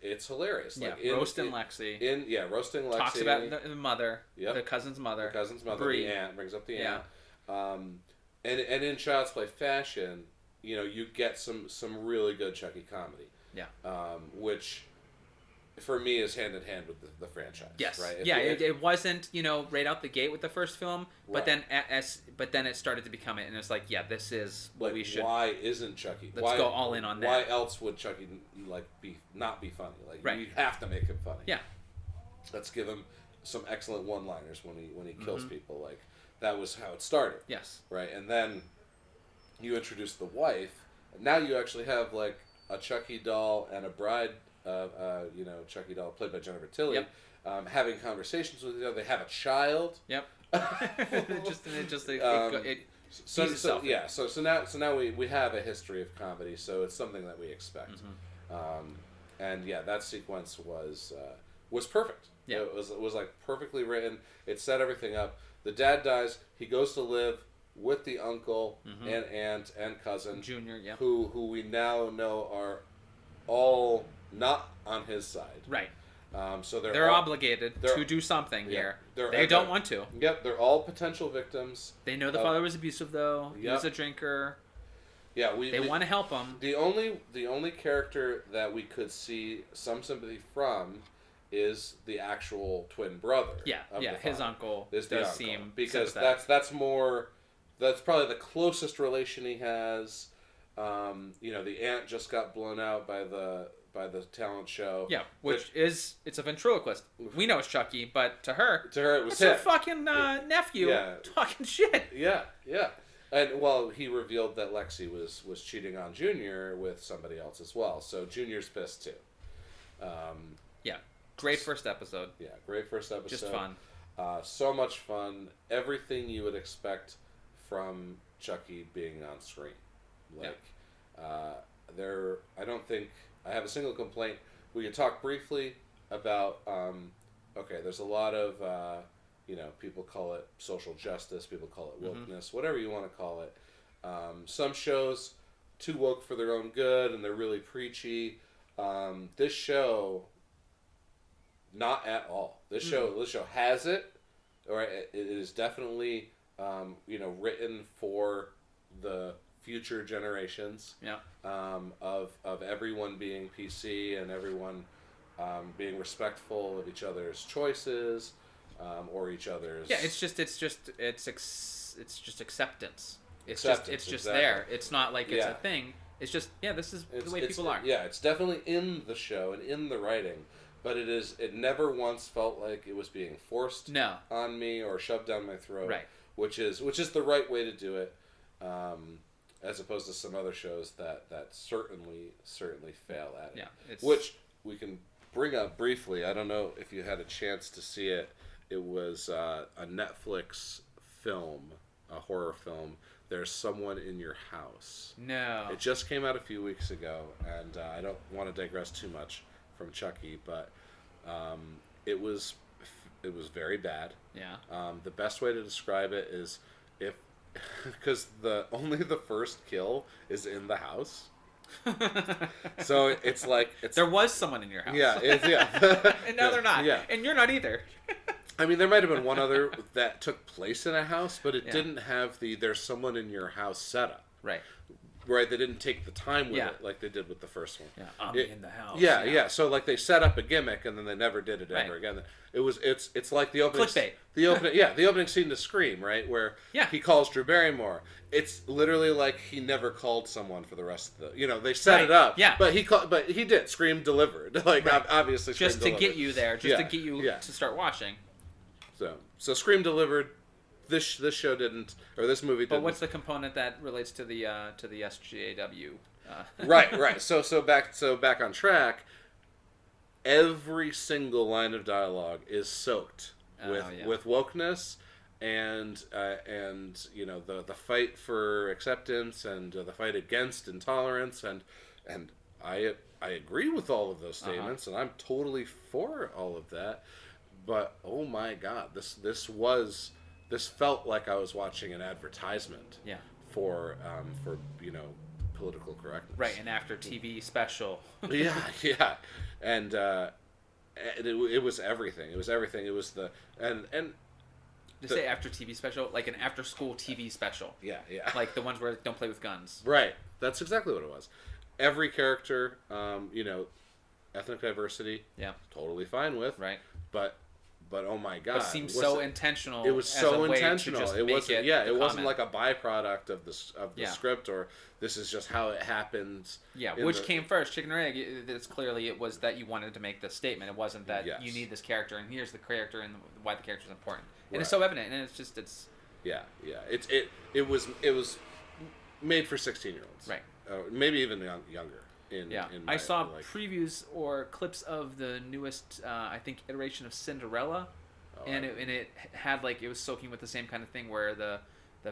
A: it's hilarious.
B: Yeah,
A: Like
B: roasting Lexi.
A: Roasting Lexi.
B: Talks about the mother,
A: Yep.
B: the cousin's mother.
A: The cousin's mother,
B: Bree.
A: the aunt, brings up the
B: Yeah.
A: aunt. And in Child's Play fashion, you get some really good Chucky comedy.
B: Yeah.
A: Which, for me, is hand in hand with the franchise.
B: Yes.
A: Right?
B: It wasn't right out the gate with the first film, but
A: Right.
B: then it started to become it, and it's like, yeah, this is what
A: like,
B: we should.
A: why isn't Chucky?
B: Let's go all in on that.
A: Why else would Chucky not be funny? Like,
B: Right.
A: you have to make him funny.
B: Yeah.
A: Let's give him some excellent one-liners when he kills people. Like, that was how it started.
B: Yes.
A: Right, and then you introduce the wife. And now you actually have like a Chucky doll and a bride, Chucky doll played by Jennifer Tilly,
B: Yep.
A: having conversations with each other. They have a child.
B: Yep.
A: So now we have a history of comedy, so it's something that we expect. And yeah, that sequence was perfect.
B: Yeah.
A: It was like perfectly written. It set everything up. The dad dies. He goes to live with the uncle and aunt and cousin,
B: Junior, yeah.
A: who we now know are all not on his side.
B: Right.
A: So
B: They're obligated to do something here. They don't want to.
A: Yep, they're all potential victims.
B: They know the father was abusive, though. He was a drinker.
A: Yeah,
B: they want to help him.
A: The only character that we could see some sympathy from is the actual twin brother.
B: Yeah, his uncle does seem
A: because
B: sympathetic.
A: that's probably the closest relation he has. The aunt just got blown out by the talent show.
B: Yeah, it's a ventriloquist. We know it's Chucky, but to her
A: it was
B: it's her fucking nephew talking shit.
A: Yeah. And he revealed that Lexi was cheating on Junior with somebody else as well. So Junior's pissed too.
B: Great first episode.
A: Yeah, great first episode.
B: Just fun.
A: So much fun. Everything you would expect from Chucky being on screen. I don't think I have a single complaint. We could talk briefly about. There's a lot of people call it social justice. People call it wokeness. Whatever you want to call it. Some shows too woke for their own good, and they're really preachy. This show. Not at all. This show has it, or it is definitely, written for the future generations.
B: Yeah.
A: Of everyone being PC and everyone being respectful of each other's choices, or each other's.
B: Yeah, it's just acceptance. It's just
A: exactly.
B: there. It's not like it's a thing. It's just this is the way people are.
A: Yeah, it's definitely in the show and in the writing. But it never once felt like it was being forced on me or shoved down my throat.
B: Right.
A: Which is the right way to do it, as opposed to some other shows that certainly fail at it.
B: Yeah.
A: Which we can bring up briefly. I don't know if you had a chance to see it. It was a Netflix film, a horror film. There's Someone in Your House.
B: No.
A: It just came out a few weeks ago, and I don't want to digress too much from Chucky, but it was very bad.
B: Yeah.
A: The best way to describe it is because only the first kill is in the house. So it's like
B: there was someone in your house.
A: Yeah,
B: and now they're not. Yeah. And you're not either.
A: I mean, there might have been one other that took place in a house, but it didn't have the "there's someone in your house" setup. Right, they didn't take the time with it like they did with the first one.
B: Yeah, I'm in the house.
A: Yeah. So like they set up a gimmick and then they never did it ever again. It's like the opening
B: clickbait.
A: The opening scene to Scream, right, where he calls Drew Barrymore. It's literally like he never called someone for the rest of the. They set it up.
B: Yeah.
A: But he did. Scream delivered. Obviously, Scream
B: just to
A: delivered.
B: get you there, to get you to start watching.
A: So Scream delivered. This show didn't, or this movie didn't.
B: But what's the component that relates to the SJW?
A: Right. So back on track. every single line of dialogue is soaked with wokeness and you know the fight for acceptance and the fight against intolerance and I agree with all of those statements and I'm totally for all of that, but oh my god, this felt like I was watching an advertisement for you know, political correctness,
B: right? An after TV special.
A: yeah, and it was everything. It was everything. It was the and
B: to say after TV special, like an after school TV special.
A: Yeah.
B: Like the ones where don't play with guns.
A: Right. That's exactly what it was. Every character, you know, ethnic diversity.
B: Yeah.
A: Totally fine with.
B: Right.
A: But oh my god,
B: it seems so intentional.
A: It was so intentional.
B: It
A: wasn't. It wasn't like a byproduct of the script, or this is just how it happens.
B: Yeah, which came first, chicken or egg? It's clearly it was that you wanted to make this statement. It wasn't that you need this character and here's the character and why the character is important. And it's so evident, and it's.
A: Yeah. It was made for 16-year-olds,
B: right?
A: Maybe even younger.
B: I saw previews or clips of the newest, I think, iteration of Cinderella, and it had like it was soaking with the same kind of thing where the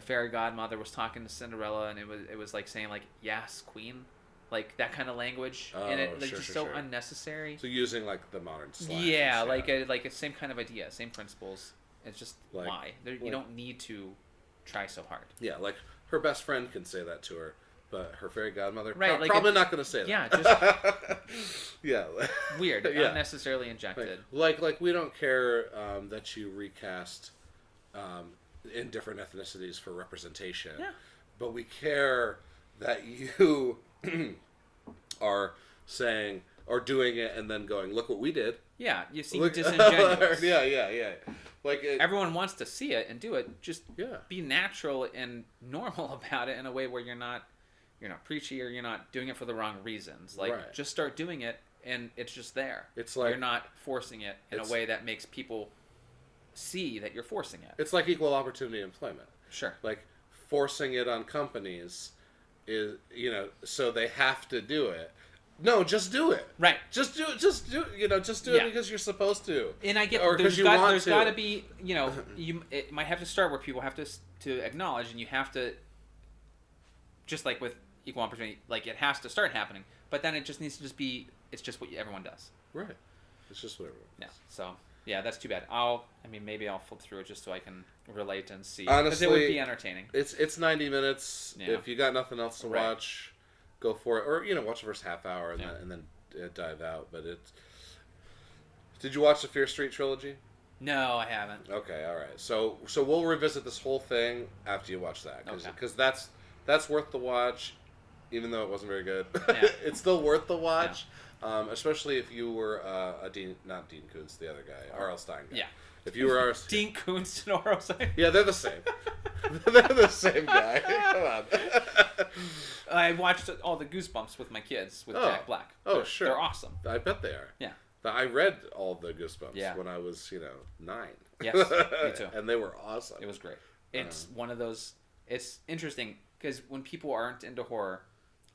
B: fairy godmother was talking to Cinderella, and it was like saying like yes, queen, like that kind of language, and it like so unnecessary.
A: So using like the modern slang.
B: Yeah, like a same kind of idea, same principles. It's just like, why you don't need to try so hard.
A: Yeah, like her best friend can say that to her. But her fairy godmother,
B: probably
A: not going to say that.
B: Yeah,
A: just
B: weird, unnecessarily injected.
A: Like we don't care that you recast in different ethnicities for representation.
B: Yeah.
A: But we care that you are saying or doing it and then going, look what we did.
B: Yeah, you seem disingenuous.
A: Yeah. Like
B: everyone wants to see it and do it. Just be natural and normal about it in a way where you're not preachy or you're not doing it for the wrong reasons. Like just start doing it and it's just there.
A: It's like
B: you're not forcing it in a way that makes people see that you're forcing it.
A: It's like equal opportunity employment.
B: Sure.
A: Like forcing it on companies is, you know, so they have to do it. No, just do it.
B: Right.
A: Just do it. Just do it because you're supposed to.
B: And I get there's got to be, you know, it might have to start where people have to acknowledge, and you have to, just like with equal opportunity, like it has to start happening. But then it just needs to just be. It's just what everyone does.
A: Right. It's just what everyone does.
B: Yeah. So yeah, that's too bad. Maybe I'll flip through it just so I can relate and see.
A: Honestly,
B: because it would be entertaining.
A: It's 90 minutes. Yeah. If you got nothing else to watch, go for it. Or watch the first half hour and then dive out. But it's. Did you watch the Fear Street trilogy?
B: No, I haven't.
A: Okay, all right. So we'll revisit this whole thing after you watch that, because that's worth the watch, even though it wasn't very good.
B: Yeah.
A: It's still worth the watch, especially if you were not Dean Koontz, the other guy, R.L. Stein guy.
B: Yeah.
A: If you were
B: Dean Koontz and R.L. Stein.
A: Yeah, they're the same. They're the same guy. Come on.
B: I watched all the Goosebumps with my kids with Jack Black.
A: Sure.
B: They're awesome.
A: I bet they are.
B: Yeah.
A: I read all the Goosebumps when I was 9.
B: Yes, me too.
A: And they were awesome.
B: It was great. It's one of those. It's interesting because when people aren't into horror,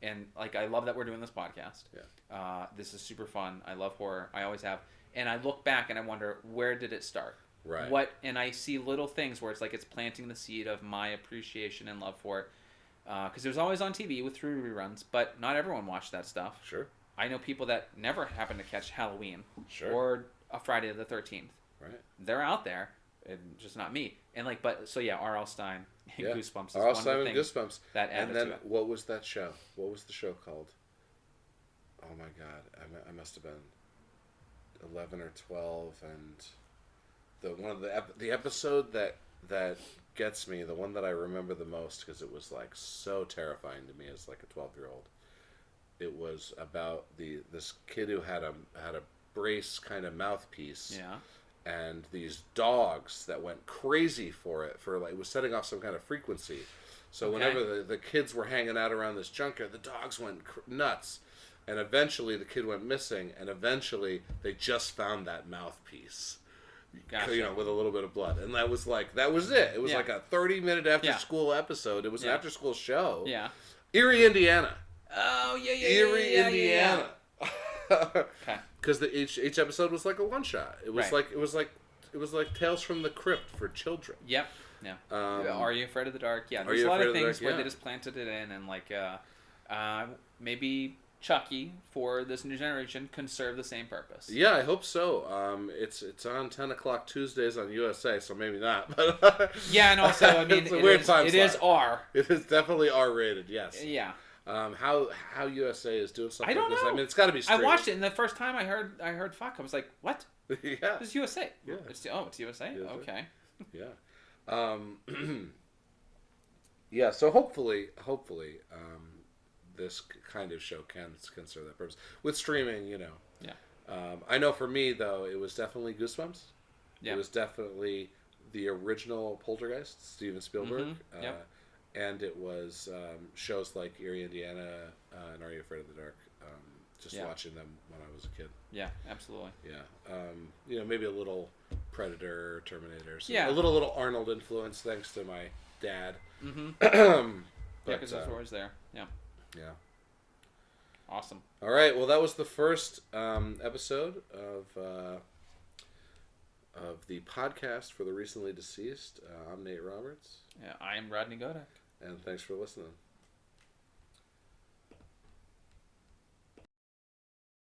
B: and like I love that we're doing this podcast.
A: Yeah.
B: This is super fun. I love horror. I always have. And I look back and I wonder, where did it start?
A: Right.
B: And I see little things where it's like it's planting the seed of my appreciation and love for it. Because it was always on TV through reruns, but not everyone watched that stuff.
A: Sure.
B: I know people that never happened to catch Halloween or a Friday the 13th.
A: Right.
B: They're out there, and just not me. And R.L. Stein and Goosebumps is
A: R.L.
B: one
A: Stein
B: of the
A: and
B: things
A: Goosebumps.
B: That added
A: and then
B: to it.
A: What was that show? What was the show called? Oh my God, I must have been 11 or 12, and the episode that gets me, the one that I remember the most because it was like so terrifying to me as like a 12-year-old. It was about this kid who had a brace kind of mouthpiece.
B: Yeah.
A: And these dogs that went crazy for it was setting off some kind of frequency. So whenever the kids were hanging out around this junkyard, the dogs went nuts. And eventually the kid went missing, and eventually they just found that mouthpiece.
B: Gotcha.
A: With a little bit of blood. And that was it. It was like a 30-minute after-school episode. It was an after-school show.
B: Yeah.
A: Erie, Indiana.
B: Oh, yeah.
A: Erie, Indiana.
B: Okay.
A: because each episode was like a one shot. It was
B: Right.
A: like Tales from the Crypt for children.
B: Yep. Yeah. Are You Afraid of the Dark? Yeah.
A: Are
B: There's
A: You
B: a lot
A: Afraid
B: of
A: of the
B: things
A: Dark?
B: where
A: Yeah.
B: they just planted it in, and like maybe Chucky for this new generation can serve the same purpose.
A: Yeah, I hope so. It's on 10 o'clock Tuesdays on USA, so maybe not. But
B: Yeah, and also I mean
A: it's a weird time
B: it
A: slot.
B: is R.
A: It is definitely R rated. Yes.
B: Yeah.
A: How USA is doing something
B: I don't
A: like this?
B: know.
A: I mean, it's got to be.
B: I
A: Streaming.
B: watched it, and the first time I heard fuck, I was like, what?
A: Yeah.
B: It's USA.
A: Yeah.
B: It's USA.
A: USA.
B: Okay.
A: Yeah. Yeah. So hopefully, this kind of show can serve that purpose with streaming.
B: Yeah.
A: I know for me though, it was definitely Goosebumps.
B: Yeah.
A: It was definitely the original Poltergeist, Steven Spielberg.
B: Mm-hmm. Yep.
A: And it was shows like Erie, Indiana, and Are You Afraid of the Dark? Just watching them when I was a kid.
B: Yeah, absolutely.
A: Yeah. Maybe a little Predator, Terminator. So
B: Yeah.
A: A little Arnold influence, thanks to my dad.
B: Mm-hmm.
A: Yeah,
B: because those were always there. Yeah.
A: Yeah.
B: Awesome.
A: All right. Well, that was the first episode of the podcast for the recently deceased. I'm Nate Roberts.
B: Yeah, I'm Rodney Godak.
A: And thanks for listening.